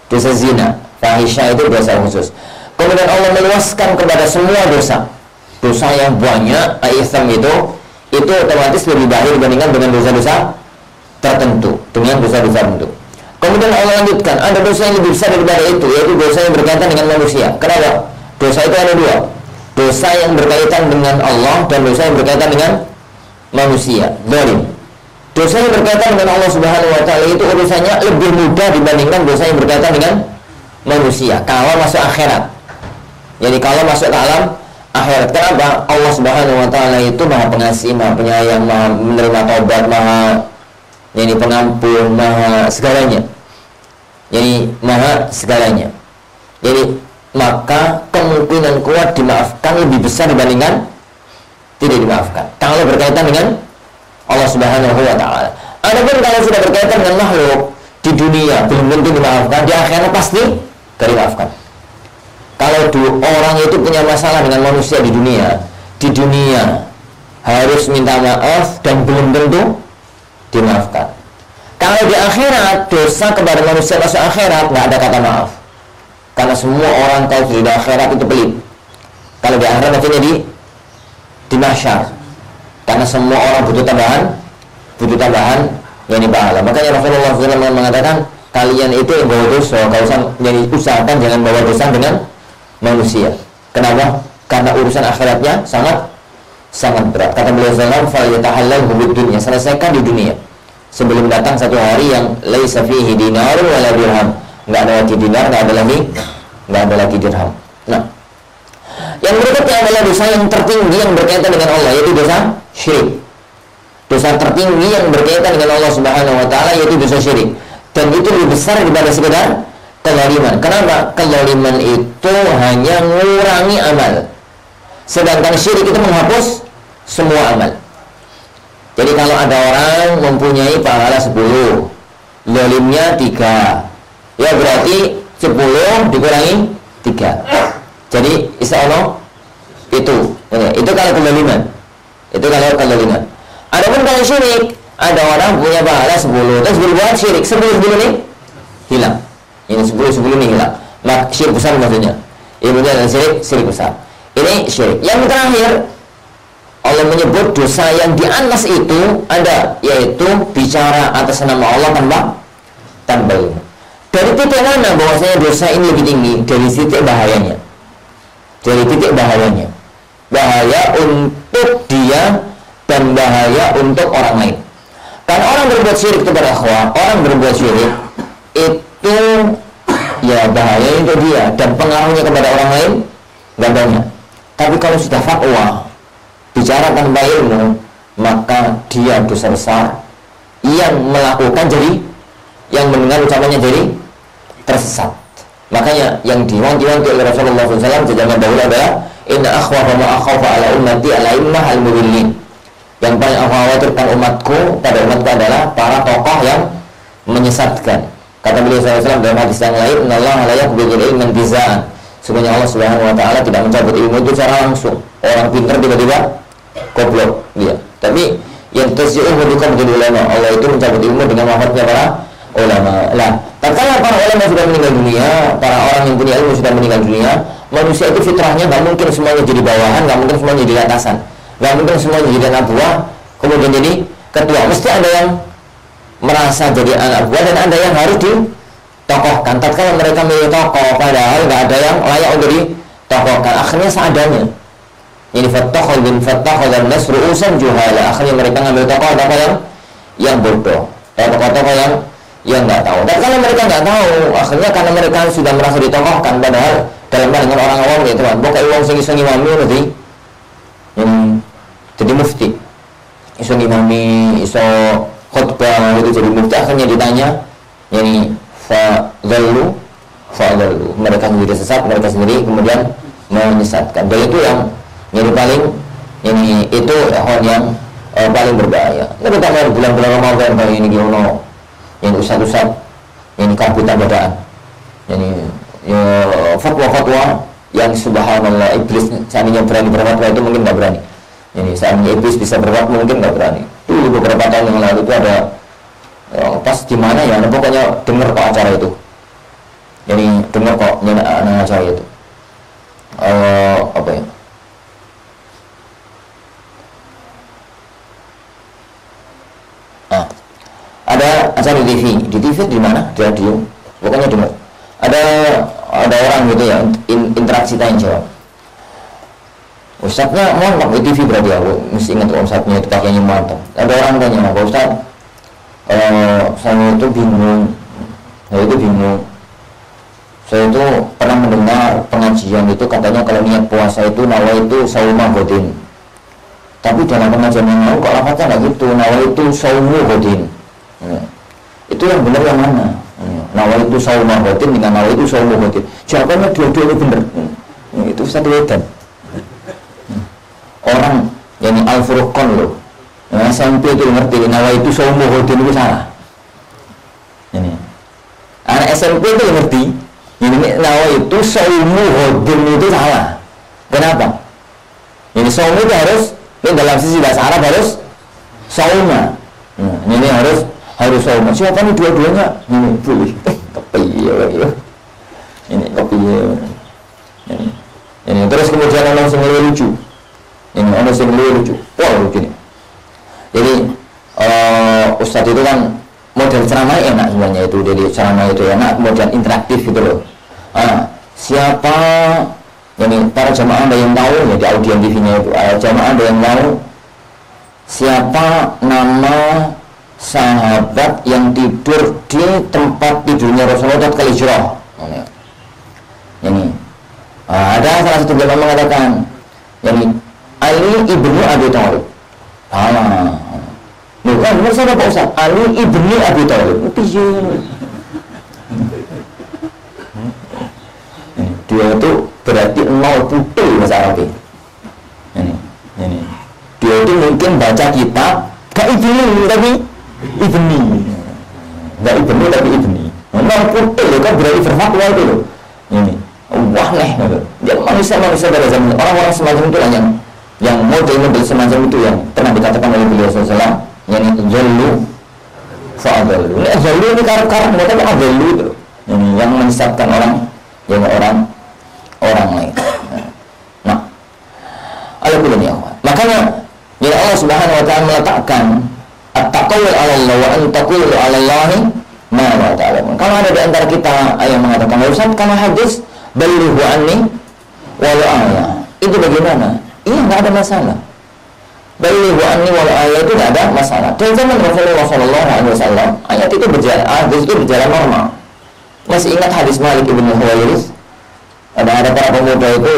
dosa zina, fahisha itu dosa khusus. Kemudian Allah meluaskan kepada semua dosa yang banyak. Ism itu otomatis lebih baik dibandingkan dengan dosa-dosa tertentu, Kemudian Allah lanjutkan, ada dosa yang lebih besar daripada itu, yaitu dosa yang berkaitan dengan manusia. Kenapa? Dosa itu ada dua, dosa yang berkaitan dengan Allah dan dosa yang berkaitan dengan manusia, zalim. Dosa yang berkaitan dengan Allah Subhanahu wa ta'ala itu urusannya lebih mudah dibandingkan dosa yang berkaitan dengan manusia kalau masuk akhirat. Jadi kalau masuk ke alam akhirat. Kenapa? Allah Subhanahu wa ta'ala itu maha pengasih, maha penyayang, maha menerima taubat, maha pengampun, maha segalanya. Jadi maka kemungkinan kuat dimaafkan lebih besar dibandingkan tidak dimaafkan kalau berkaitan dengan Allah Subhanahu wa ta'ala. Adapun kalau sudah berkaitan dengan makhluk di dunia belum tentu dimaafkan, di akhirat pasti dimaafkan. Kalau orang itu punya masalah dengan manusia di dunia harus minta maaf dan belum tentu dimaafkan. Kalau di akhirat dosa kepada manusia masuk akhirat, nggak ada kata maaf, karena semua orang tahu di akhirat itu pelit. Kalau di akhirat maksudnya di mahsyar, karena semua orang butuh tambahan yang pahala. Makanya Rasulullah SAW mengatakan, kalian itu yang bawa dosa, kalau usah jadi usahakan jangan bawa dosa dengan manusia. Kenapa? Karena urusan akhiratnya sangat berat. Kata beliau sallallahu alaihi wasallam, dunia, selesaikan di dunia sebelum datang satu hari yang laisa fihi dinarun wala dirham. Enggak ada lagi dinar, enggak ada lagi dirham. Nah, yang berikutnya adalah dosa yang tertinggi yang berkaitan dengan Allah, yaitu dosa syirik. Dosa tertinggi yang berkaitan dengan Allah Subhanahu wa ta'ala yaitu dosa syirik. Dan itu lebih besar daripada sekedar kezaliman. Kenapa? Kezaliman itu hanya mengurangi amal. Sedangkan syirik itu menghapus semua amal. Jadi kalau ada orang mempunyai pahala 10, zalimnya 3, ya berarti 10 dikurangi 3. Jadi insya Allah itu kalau kezaliman. Itu kalau kezaliman. Adapun kalau syirik, ada orang punya pahala 10, terus berbuat syirik, 10 ini hilang. Ini 10 ini hilang. Nah, syirik besar maksudnya. Ibunya adalah syirik besar. Ini syirik. Yang terakhir, Allah menyebut dosa yang di atas itu ada, yaitu bicara atas nama Allah tanpa ilmu. Dari titik mana bahwasanya dosa ini lebih tinggi? Dari titik bahayanya. Dari titik bahayanya. Bahaya untuk dia dan bahaya untuk orang lain. Karena orang berbuat syirik itu berakhwah, orang berbuat syirik itu ya bahaya untuk dia dan pengaruhnya kepada orang lain nggak banyak. Tapi kalau sudah fatwa, bicara tanpa ilmu, maka dia dosa besar. Yang melakukan jadi, yang mendengar ucapannya jadi tersesat. Makanya yang diwanti-wanti oleh Rasulullah SAW sejak dahulu adalah inna akhwafa ma akhwafa ala ummati ala immah al-mudillin. Yang paling aku khawatirkan pada umatku adalah para tokoh yang menyesatkan. Kata beliau SAW dalam hadis yang lain, innallaha la yaqbidu ilman intiza'an. Sebenarnya Allah Subhanahu wa taala tidak mencabut ilmu itu secara langsung. Orang pintar tiba-tiba goblok dia. Tapi yang tasyi'uhu biqabdil ulama, Allah itu mencabut ilmu dengan wafatnya para ulama. Lah, tatkala para ulama sudah meninggal dunia, para orang yang punya ilmu sudah meninggal dunia, manusia itu fitrahnya nggak mungkin semuanya jadi bawahan, nggak mungkin semuanya jadi atasan, nggak mungkin semuanya jadi anak buah, kemudian jadi ketua. Mesti ada yang merasa jadi anak buah dan ada yang harus ditokohkan. Tatkala mereka milih tokoh, padahal nggak ada yang layak untuk ditokohkan. Akhirnya seadanya. Ini fattakhal dan nasru usan juhala. Akhirnya mereka ngambil tokoh-tokoh yang bodoh, tokoh-tokoh yang nggak tahu. Dan kalau mereka nggak tahu, akhirnya karena mereka sudah merasa ditokohkan, padahal dalam pandangan orang awam ya teman, pokoknya uang sing imami nanti yang jadi mufti, iso imami, iso khutbah itu jadi mufti. Akhirnya ditanya, yani fa'dallu, mereka sendiri sesat, mereka sendiri kemudian menyesatkan. Dan itu yang paling itu yang paling berbahaya. Kita tahu bulan-bulan Ramadan kali ini gimana? Yang ustaz-ustaz yang kabutan badaan, ya, fatwa-fatwa yang subhanallah, iblis seandainya berani berfatwa itu mungkin nggak berani. Seandainya iblis bisa berfatwa mungkin nggak berani. Dulu beberapa tahun yang lalu itu ada pas di mana ya, pokoknya dengar kok acara itu. Dengar kok acara itu. Apa ya? Ada acara di TV di mana? Di radio. Pokoknya dengar. Ada orang gitu ya, interaksi tanya jawab. Ustadznya mantap di TV berarti aku mesti ingat ustadznya itu pakainya mantap. Ada orang tanya, Pak Ustadz, saya itu bingung. Saya itu pernah mendengar pengajian itu katanya kalau niat puasa itu nawa itu sauma godin. Tapi dalam pengajian yang lain kok lafaznya nggak gitu, nawa itu saumu godin. Itu yang benar yang mana? Nawa itu sauma godin dengan nawa itu saumu godin. Jawabannya dua-duanya benar. Itu Ustadz Wedan. Orang yang Al-Furqan loh. SMP itu ngerti nawa itu saumu godin itu salah. Anak SMP itu ngerti. Nawa itu saumu godin itu salah. Kenapa? Saumu itu harus dalam sisi bahasa Arab harus sauma. Ini harus sauma. Siapa nih dua-duanya? Boleh. Kepiye. Ini terus kemudian orang yang lucu. Orang yang lucu. Wah, lucu nih. Jadi Ustadz itu kan model ceramah enak sebenarnya itu. Jadi ceramah itu enak, kemudian interaktif gitu loh. Siapa para jamaah ada yang tahu ya di audien TV-nya itu, jamaah ada yang tahu siapa nama sahabat yang tidur di tempat tidurnya Rasulullah ketika hijrah. Ada salah satu jamaah mengatakan Ali ibnu Abi Thalib. Bukan, benar saja Pak Ustaz. Ali ibnu Abi Thalib. Dia itu berarti nol putih bahasa Arabnya. Dia itu mungkin baca kitab gak ibni tapi ibni, gak ibni tapi ibni. Memang putih loh kan berarti berfatwa itu loh. Ini wah nih, dia manusia pada zaman orang-orang semacam itu lah yang model-model semacam itu yang pernah dikatakan oleh beliau SAW, yang zallu fa'adallu. Zallu ini karang mereka kan zallu itu, ini yang menyesatkan orang, yang orang lain. Nah, alhamdulillah ya, makanya ya Allah Subhanahu Wa Taala meletakkan at-taqawul 'ala Allah wa an taqulu 'ala Allahi ma la ta'lamun. Kalau ada di antara kita yang mengatakan, Ustaz, kalau hadis balighu anni walau ayat, itu bagaimana? Iya, nggak ada masalah. Balighu anni walau ayat itu nggak ada masalah. Dan zaman Rasulullah SAW, ayat itu berjalan, hadis itu berjalan normal. Masih ingat hadis Malik ibn Huwairis? Ada para pemuda itu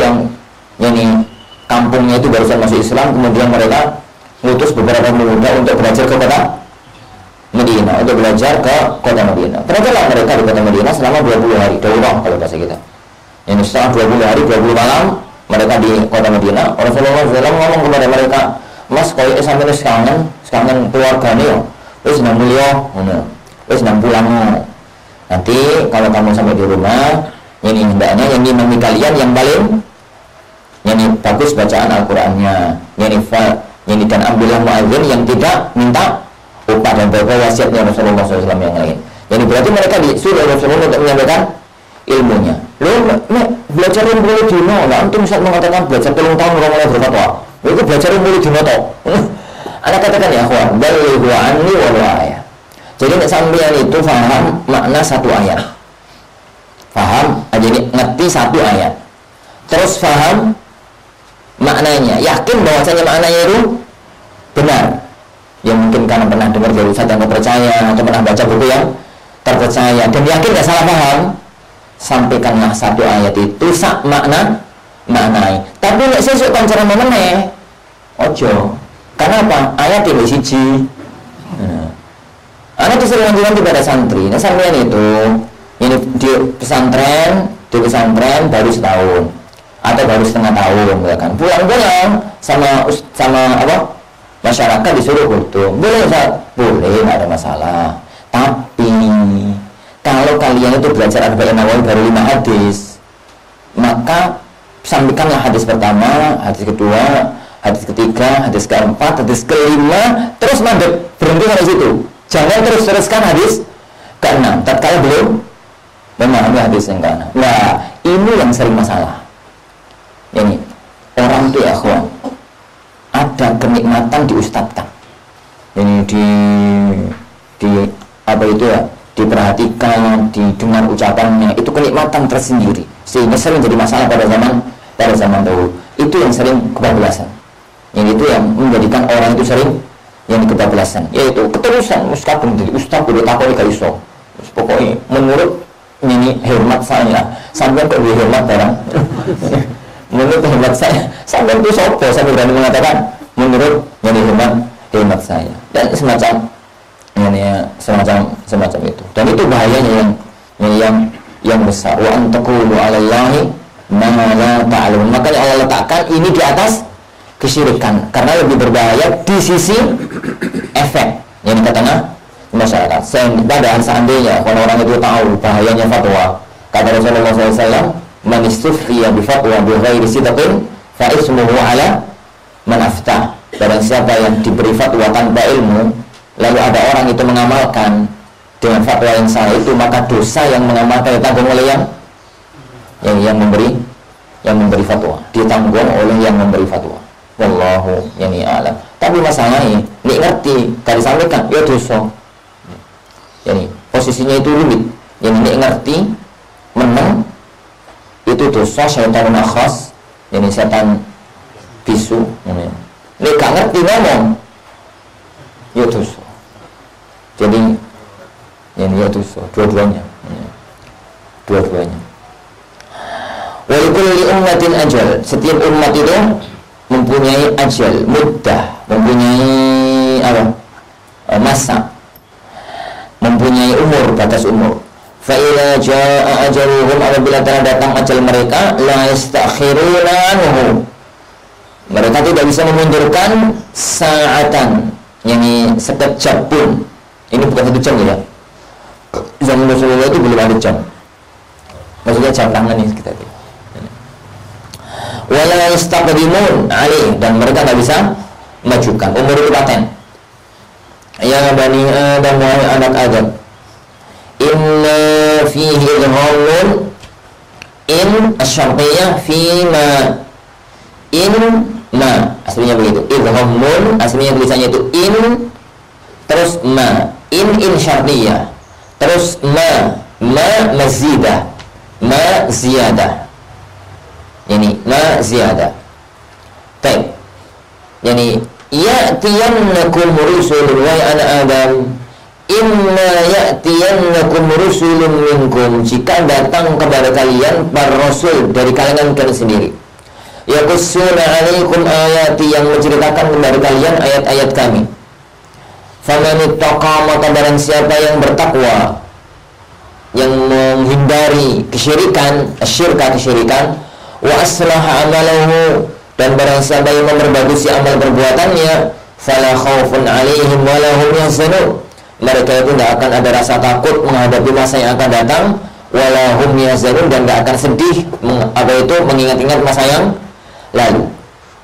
yang kampungnya itu barusan masuk Islam, kemudian mereka ngutus beberapa pemuda untuk belajar ke kota Madinah, untuk belajar ke kota Madinah. Berjalan mereka di kota Madinah selama 20 hari, daurah kalau bahasa kita. Yang setelah 20 hari, 20 malam mereka di kota Madinah. Rasulullah SAW ngomong kepada mereka, Mas, kalau sampai sekangen keluarga nih, wis nang mulya, wis nang pulang. Nanti kalau kamu sampai di rumah, ini hendaknya yang imami kalian yang paling bagus bacaan Al-Qur'annya, dan ambillah muadzin yang tidak minta upah dan beberapa wasiatnya Rasulullah SAW yang lain. Jadi berarti mereka disuruh Rasulullah untuk menyampaikan ilmunya. Belajar ilmu dino, nah antum bisa mengatakan belajar 3 tahun mulai berfatwa. Itu belajar ilmu dino toh. Anda katakan ya, kawan, balighu anni walau ayat. Jadi nek sampeyan itu paham makna satu ayat. Paham, jadi ngerti satu ayat. Terus paham maknanya, yakin bahwasanya maknanya itu benar. Ya mungkin karena pernah dengar dari ustaz yang terpercaya atau pernah baca buku yang terpercaya dan yakin gak salah paham, sampaikanlah satu ayat itu sak maknai. Tapi nek sesuk kan cara meneh ojo. Karena apa? Ayat ini siji. Anak disuruh menjelaskan kepada santri. Nah sampean itu ini di pesantren baru setahun atau baru setengah tahun, ya kan? Pulang sama apa? Masyarakat disuruh berhitung. Boleh, nggak ada masalah. Tapi kalau kalian itu belajar Arba'in Nawawi baru 5 hadis, maka sampaikanlah hadis pertama, hadis kedua, hadis ketiga, hadis keempat, hadis kelima, terus mandek, berhenti sampai situ. Jangan teruskan hadis ke-6 tatkala belum memahami hadis yang ke-6. Nah, ini yang sering masalah. Ini orang itu ya, kawan, ada kenikmatan diustadkan. Ini di apa itu ya, diperhatikan, didengar ucapannya, itu kenikmatan tersendiri sehingga sering jadi masalah pada zaman dahulu. Itu yang sering kebablasan. Yang itu yang menjadikan orang itu sering yang kebablasan, yaitu keterusan kadung jadi ustaz udah takoni gak iso. Pokoknya menurut ini hormat saya, sampai kok dia hormat barang. Menurut hormat saya, sampai itu sopo, saya berani mengatakan menurut yang hormat saya. Dan semacam itu. Dan itu bahayanya yang besar. Wa antaqulu 'ala Allahi ma la ta'lamun. Makanya Allah letakkan ini di atas kesyirikan karena lebih berbahaya di sisi efek yang dikatakan masyarakat. Padahal seandainya kalau orang itu tahu bahayanya fatwa, kata Rasulullah SAW, man istuftiya bi fatwa bi ghairi sidqin fa ismuhu ala man aftah. Barang siapa yang diberi fatwa tanpa ilmu, lalu ada orang itu mengamalkan dengan fatwa yang salah itu, maka dosa yang mengamalkan ditanggung oleh yang memberi fatwa, ditanggung oleh yang memberi fatwa. Wallahu a'lam. Tapi masalahnya ini ngerti tadi sampaikan ya dosa. Yani posisinya itu rumit. Yang ini ngerti menang itu dosa syaitan akhas, yani setan bisu. Ini gak ngerti ngomong ya dosa. Jadi yani ya dosa dua-duanya. Wa likulli ummatin ajal. Setiap umat itu mempunyai ajal, muddah, mempunyai masa, mempunyai umur, batas umur. Fa idza jaa ajaluhum, apabila telah datang ajal mereka, la yastakhiruna anhu, Mereka tidak bisa memundurkan sa'atan, yang sekejap pun. Ini bukan satu jam ya. Zaman Rasulullah itu belum ada jam. Maksudnya jam tangan ini kita. Wala yastaqdimun alaih, dan mereka tidak bisa majukan. Umur itu paten. Ya bani Adam, wahai anak Adam, inna fihi idghamun, in asyartiyah fi ma, in ma aslinya begitu. Idghamun aslinya tulisannya itu in terus ma, in syartiyah terus ma mazidah, ma ziyadah, yani ma ziyadah. Baik, yani ya'tiyannakum rusulun wa anak Adam, inna ya'tiyannakum rusulun minkum, jika datang kepada kalian para rasul dari kalangan kalian sendiri, yaqussuna 'alaikum ayati, yang menceritakan kepada kalian ayat-ayat kami. Faman ittaqa, maka barang siapa yang bertakwa, yang menghindari kesyirikan, kesyirikan, wa aslaha amalahu, dan barang siapa yang memperbagusi amal perbuatannya, fala khaufun 'alaihim wa lahum yahzanun, mereka itu tidak akan ada rasa takut menghadapi masa yang akan datang, wala hum yahzanun, dan tidak akan sedih mengingat-ingat masa yang lalu.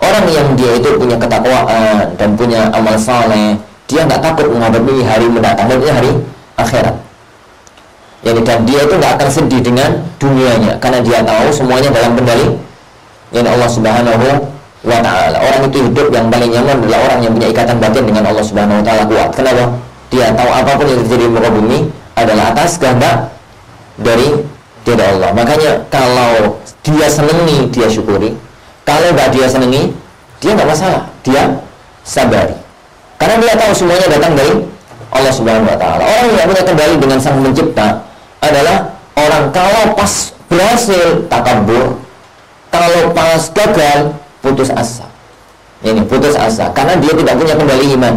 Orang yang dia itu punya ketakwaan dan punya amal saleh, dia nggak takut menghadapi hari mendatang, maksudnya hari akhirat. Jadi, dan dia itu nggak akan sedih dengan dunianya, karena dia tahu semuanya dalam kendali yang Allah Subhanahu wa Ta'ala. Orang itu hidup yang paling nyaman adalah orang yang punya ikatan batin dengan Allah Subhanahu wa Ta'ala kuat. Kenapa? Dia tahu apapun yang terjadi di muka bumi adalah atas kehendak dari Allah. Makanya kalau dia senangi, dia syukuri. Kalau nggak dia senangi, dia nggak masalah, dia sabari. Karena dia tahu semuanya datang dari Allah Subhanahu wa Ta'ala. Orang yang punya kendali dengan Sang Pencipta adalah orang kalau pas berhasil takabur, kalau pas gagal putus asa. Ini putus asa karena dia tidak punya kendali iman.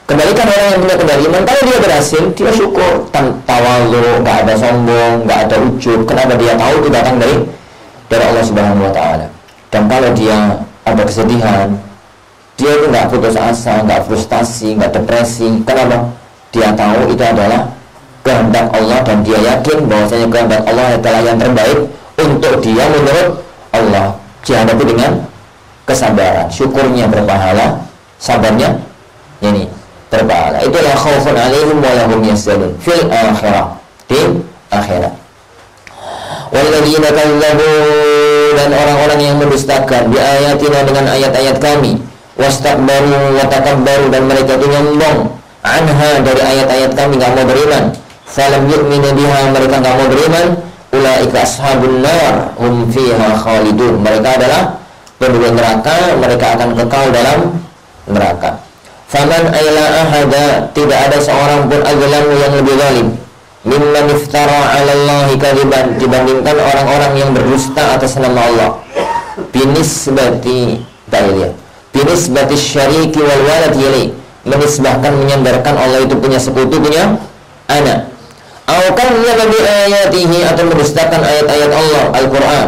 Kembalikan orang yang punya kendali iman, kalau dia berhasil, dia syukur, tawadhu, nggak ada sombong, nggak ada ujub. Kenapa? Dia tahu itu datang dari Allah Subhanahu wa Ta'ala. Dan kalau dia ada kesedihan, dia itu nggak putus asa, nggak frustasi, nggak depresi. Kenapa? Dia tahu itu adalah kehendak Allah, dan dia yakin bahwasanya kehendak Allah adalah yang terbaik untuk dia menurut Allah. Dihadapi dengan kesabaran, syukurnya berpahala, sabarnya ini berpahala. Itulah khaufun 'alaihim wa lahum yahzanun fil akhirah, di akhirat. Walladzina kadzdzabu, dan orang-orang yang mendustakan bi ayatina, dengan ayat-ayat kami, wastakbaru wa takabbaru, dan mereka itu nyombong anha, dari ayat-ayat kami, nggak mau beriman, falam yu'minu biha, mereka nggak mau beriman, ulaika ashabun nar hum fiha khalidun, mereka adalah penduduk neraka, mereka akan kekal dalam neraka. Faman aila ahada, tidak ada seorang pun azlamu yang lebih zalim, mimman iftara 'ala Allahi kadiban, dibandingkan orang-orang yang berdusta atas nama Allah, binisbati syariki wal walad yali, menisbahkan, menyandarkan Allah itu punya sekutu, punya anak. Awakan bi ayatihi, atau mendustakan ayat-ayat Allah Al-Quran.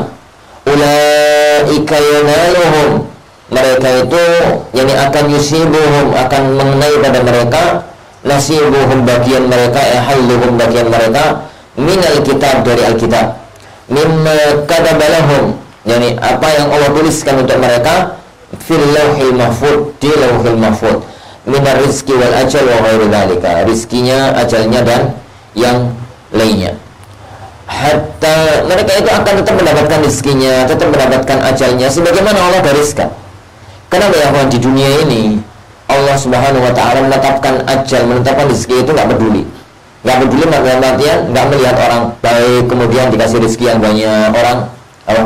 Ulaika yanaluhum, mereka itu yani akan yusibuhum, akan mengenai pada mereka, nasibuhum, bagian mereka, halluhum, bagian mereka, minal kitab, dari Alkitab, mimma katabalahum, yani apa yang Allah tuliskan untuk mereka, fil lauhil mahfud, di lauhil mahfud, minar rizki wal ajal wa ghairu dzalika, rizkinya, ajalnya, dan yang lainnya. Hatta mereka itu akan tetap mendapatkan rizkinya, tetap mendapatkan ajalnya sebagaimana Allah gariskan. Kenapa ya kawan, di dunia ini Allah Subhanahu wa Ta'ala menetapkan ajal, menetapkan rezeki itu nggak peduli. Nggak peduli, dalam artian nggak melihat orang baik kemudian dikasih rezeki yang banyak, orang apa?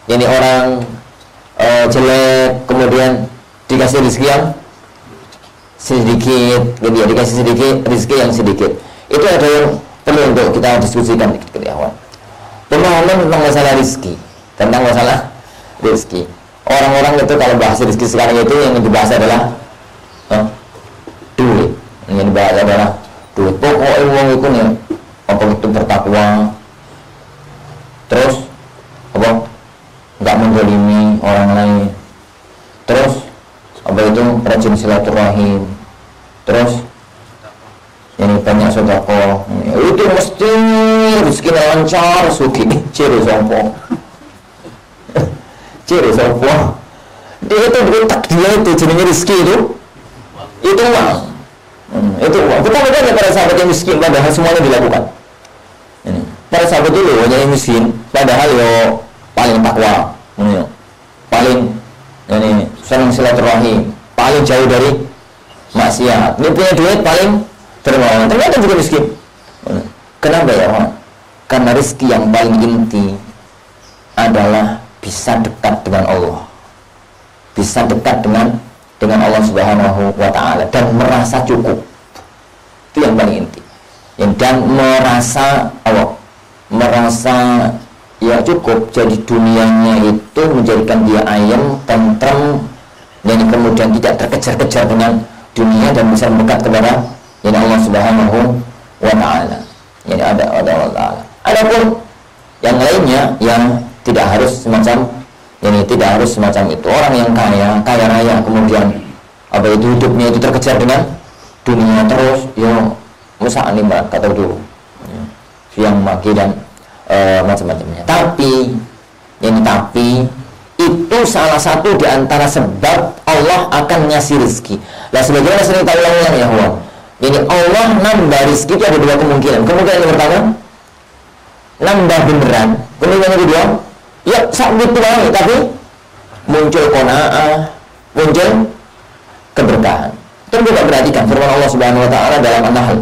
Jadi orang jelek kemudian dikasih rezeki yang sedikit, gitu ya, dikasih sedikit rezeki yang sedikit. Itu ada yang perlu untuk kita diskusikan dikit ya kawan. Pemahaman tentang masalah rezeki, tentang masalah rezeki. Orang-orang itu kalau bahas rezeki sekarang itu yang dibahas adalah duit. Yang dibahas adalah duit. Pokoknya uang itu nih, apa itu bertakwa, terus apa nggak menzalimi orang lain, rajin silaturahim, terus ini banyak sedekah, itu mesti rezeki lancar, sugih. Ciri sopo dia itu bertak dia itu jenisnya rezeki itu uang. Itu uang. Betapa banyak para sahabat yang miskin padahal semuanya dilakukan. Ini para sahabat dulu yang miskin padahal yo paling takwa, paling ini senang silaturahim, paling jauh dari maksiat. Dia punya duit paling dermawan, ternyata juga miskin. Kenapa ya? Karena rezeki yang paling inti adalah bisa dekat dengan Allah, bisa dekat dengan Allah Subhanahu wa Ta'ala, dan merasa cukup. Itu yang paling inti. Dan merasa ya cukup. Jadi dunianya itu menjadikan dia ayam, tentrem, dan kemudian tidak terkejar-kejar dengan dunia dan bisa mendekat kepada Allah Subhanahu wa Ta'ala. Jadi ada Allah Ta'ala. Adapun yang lainnya yang tidak harus semacam itu. Orang yang kaya raya, kemudian itu hidupnya itu terkejar dengan dunia terus, musa'an mbak kata dulu, siang maki dan macam-macamnya. Tapi itu salah satu di antara sebab Allah akan ngasih rezeki. Lah sebagaimana sering tahu ulang ya Allah. Jadi Allah nambah rezeki itu ada dua kemungkinan. Kemungkinan yang pertama, nambah beneran. Kemungkinan yang kedua, ya sakit banget, tapi muncul qanaah, muncul keberkahan. Terus kita perhatikan firman Allah Subhanahu wa Ta'ala dalam An-Nahl.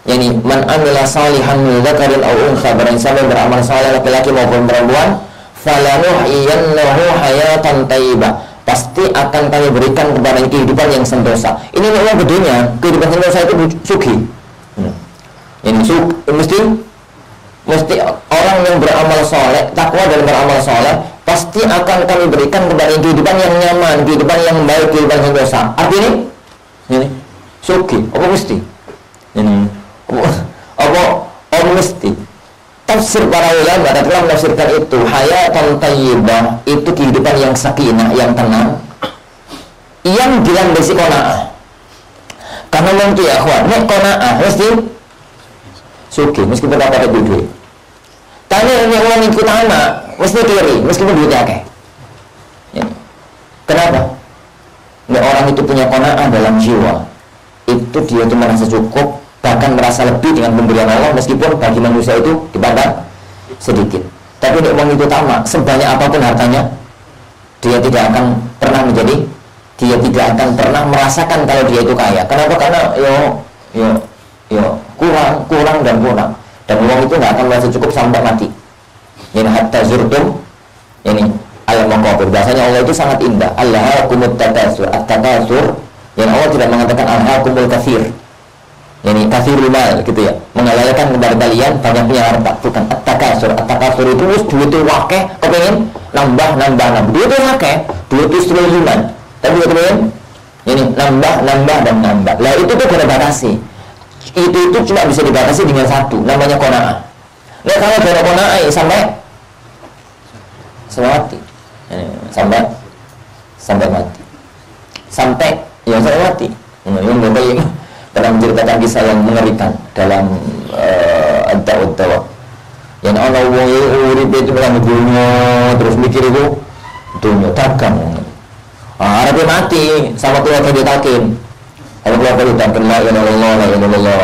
Yani man amila salihan min dzakarin aw untha, barang siapa yang beramal saleh laki-laki maupun perempuan, falanuhyiyannahu hayatan thayyibah, pasti akan kami berikan kepada kehidupan yang sentosa. Ini memang gedenya kehidupan sentosa itu sugih. Ini mesti orang yang beramal soleh, takwa dan beramal soleh, pasti akan kami berikan kepada kehidupan yang nyaman, kehidupan yang baik, kehidupan sentosa. Artinya ini sugih, apa mesti? Ini apa mesti? Tafsir para ulama telah menafsirkan itu hayatan thayyibah, itu kehidupan yang sakinah, yang tenang, yang dilandasi qanaah. Karena mungkin ya kawan, qanaah mesti sugih meskipun dapat duit. Tanya yang orang ikut anak mesti kiri meskipun duitnya akeh. Kenapa? Orang itu punya qanaah dalam jiwa, itu dia itu merasa cukup, bahkan merasa lebih dengan pemberian Allah, meskipun bagi manusia itu dipandang sedikit. Tapi untuk orang itu tamak, sebanyak apapun hartanya, dia tidak akan pernah merasakan kalau dia itu kaya. Kenapa? Karena kurang. Dan uang itu nggak akan merasa cukup sampai mati. Ini hatta zurtum, ini al-maqabir. Bahasanya Allah itu sangat indah. Alhaakumut takatsur, at-takatsur. Yang Allah tidak mengatakan alhaakumul katsir. Yani katsirul mal gitu ya. Mengalalkan kepada kalian banyaknya harta. Bukan at-takatsur. At-takatsur itu duit itu wakeh, kepengen nambah. Duit itu wakeh, duit itu triliunan. Tapi kepengen ini nambah. Lah itu tuh ada batasi. Itu cuma bisa dibatasi dengan satu, namanya qanaah. Nah kalau ada qanaah sampai mati. Sampai mati. Sampai mati. Yang bapak pernah menceritakan kisah yang mengerikan dalam ad-da'wah. Yang ana wong urip itu melang dunya, terus mikir itu dunya dagang. Arep mati sama keluarga ditakin. Kalau keluarga ditakin la ilaha illallah.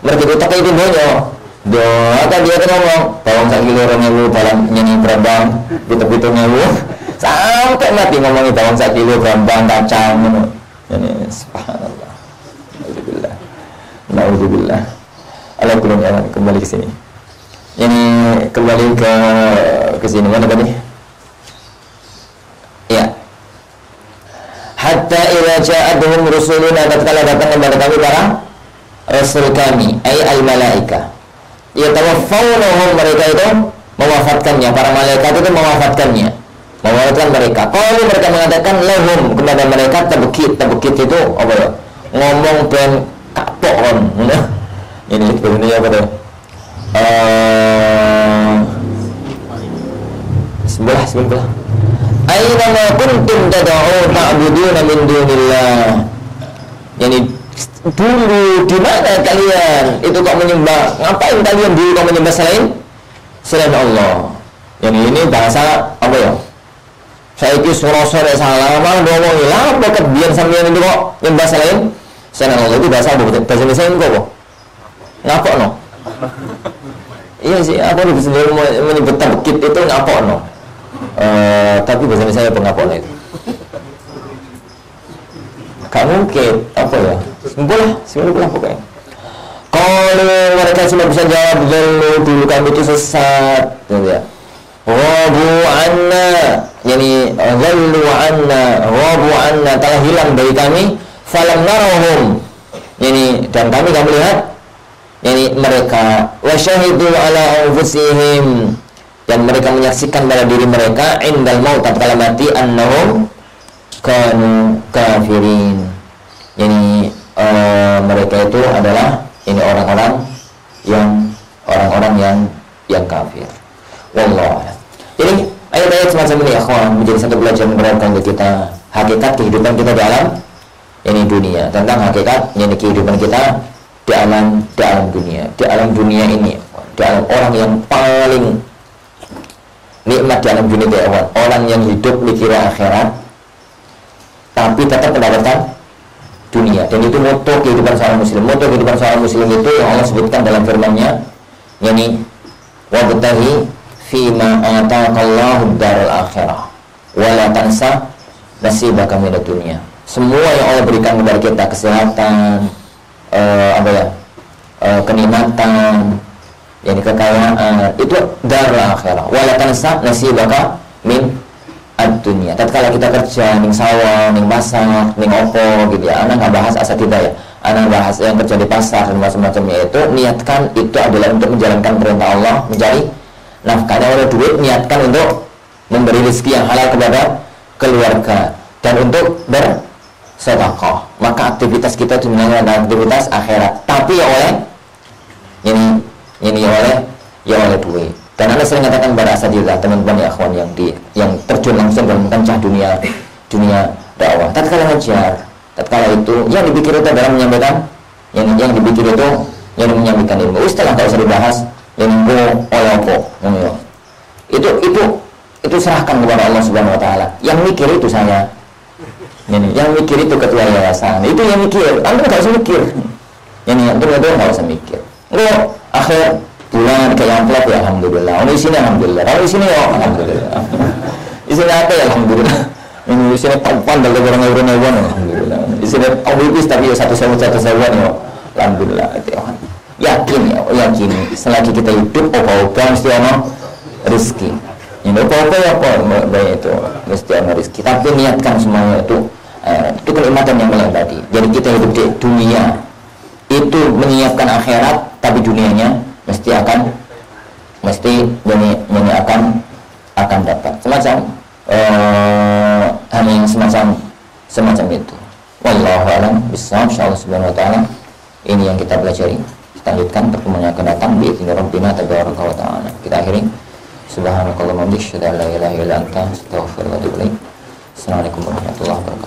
Mereka ditakin itu dunya. Kata dia kan ngomong, bawang sak kilo 2.000 dalam nyanyi berambang, gitu-gitu ngewu. Sampai mati ngomongin bawang sak kilo berambang kacang. Ini subhanallah. Alhamdulillah. Alhamdulillah. Kembali ke sini. Ini kembali ke sini mana tadi? Ya. Hatta idza ja'atuhum rusuluna, tatkala datang kepada kami para rasul kami, ay al-malaika. Yatawaffawnahum, mereka itu mewafatkannya, para malaikat itu mewafatkan mereka. Kalau mereka mengatakan lahum, kepada mereka tabkit itu apa ya? Ngomong ben kapok ini sebenarnya apa tuh? Sebelah. Aina ma kuntum tad'u ta'buduna min dunillah. Yani dulu di mana kalian itu kok menyembah? Ngapain kalian dulu kok menyembah selain Allah? Yani ini bahasa apa ya? Saya itu sore salah malah ngomong lah kok biar sampeyan itu kok nyembah selain Allah itu bahasa apa? Bahasa Indonesia kok? Ngapok no? Iya sih, aku lebih sendiri menyebut tabkit itu ngapok no. Tapi bahasa Indonesia apa ngapok no itu? Gak mungkin, apa ya? Simpul lah pokoknya. Kalau mereka cuma bisa jawab dulu kami itu sesat, gitu ya. Wabu anna, yani zallu anna, wabu anna telah hilang dari kami. Falam narahum, yani dan kami lihat, yani mereka wasyahidu ala anfusihim, dan mereka menyaksikan pada diri mereka indal maut tatkala mati annahum kanu kafirin. Yani mereka itu adalah ini orang-orang yang kafir. Wallah. Jadi ayat-ayat semacam ini akhwan menjadi satu pelajaran berharga untuk kita, hakikat kehidupan kita di alam ini dunia, tentang hakikat ini kehidupan kita di alam dunia, di alam dunia ini, di alam orang yang paling nikmat di alam dunia itu orang yang hidup mikirnya akhirat tapi tetap mendapatkan dunia. Dan itu moto kehidupan seorang muslim. Moto kehidupan seorang muslim itu yang Allah sebutkan dalam firman-Nya, yakni wabtahi fima ataqallahu darul akhirah wa la tansa nasibaka minad dunya. Semua yang Allah berikan kepada kita, kesehatan, kenikmatan, yakni kekayaan, itu darul akhirah. Wa la tansa nasibaka min ad-dunya. Tatkala kita kerja ning sawah, ning pasar, ning opo gitu ya. Anak nggak bahas asa tidak ya. Anak bahas yang kerja di pasar dan macam-macamnya itu, niatkan itu adalah untuk menjalankan perintah Allah, mencari nafkahnya oleh duit, niatkan untuk memberi rezeki yang halal kepada keluarga dan untuk bersedekah. Maka aktivitas kita itu adalah aktivitas akhirat. Tapi ya oleh duit. Dan Anda sering katakan pada asatidzah, teman-teman ya akhwan yang terjun langsung dalam kancah dunia dakwah. Tatkala ngajar, tatkala itu yang dipikir itu adalah menyampaikan yang dipikir itu yang menyampaikan ilmu. Istilah enggak usah dibahas yang oleh apa. Itu serahkan kepada Allah Subhanahu wa taala. Yang mikir itu saya. Yang mikir itu ketua yayasan. Itu yang mikir. Anda enggak usah mikir. Itu enggak usah mikir. Enggak akhir bulan kayak amplop ya alhamdulillah. Di sini alhamdulillah. Di sini ya alhamdulillah. Di sini apa ya alhamdulillah. Ini di sini tampan dari orang-orang alhamdulillah. Di sini omnibus tapi satu sewa ya alhamdulillah. Yakin selagi kita hidup apa-apa mesti ada rezeki. Ini apa-apa ya apa itu mesti ada rezeki. Tapi niatkan semuanya itu kenikmatan yang melebati. Jadi kita hidup di dunia itu menyiapkan akhirat, tapi dunianya mesti akan dapat semacam hal yang semacam itu. Wallahu a'lam bishawab. Insyaallah subhanahu wa ta'ala ini yang kita pelajari. Kita lanjutkan pertemuan yang akan datang bi idzni rabbina tabaraka wa ta'ala. Kita akhiri subhanakallahumma wa bihamdika asyhadu an la ilaha illa anta astaghfiruka wa atubu ilaik. Assalamualaikum warahmatullahi wabarakatuh.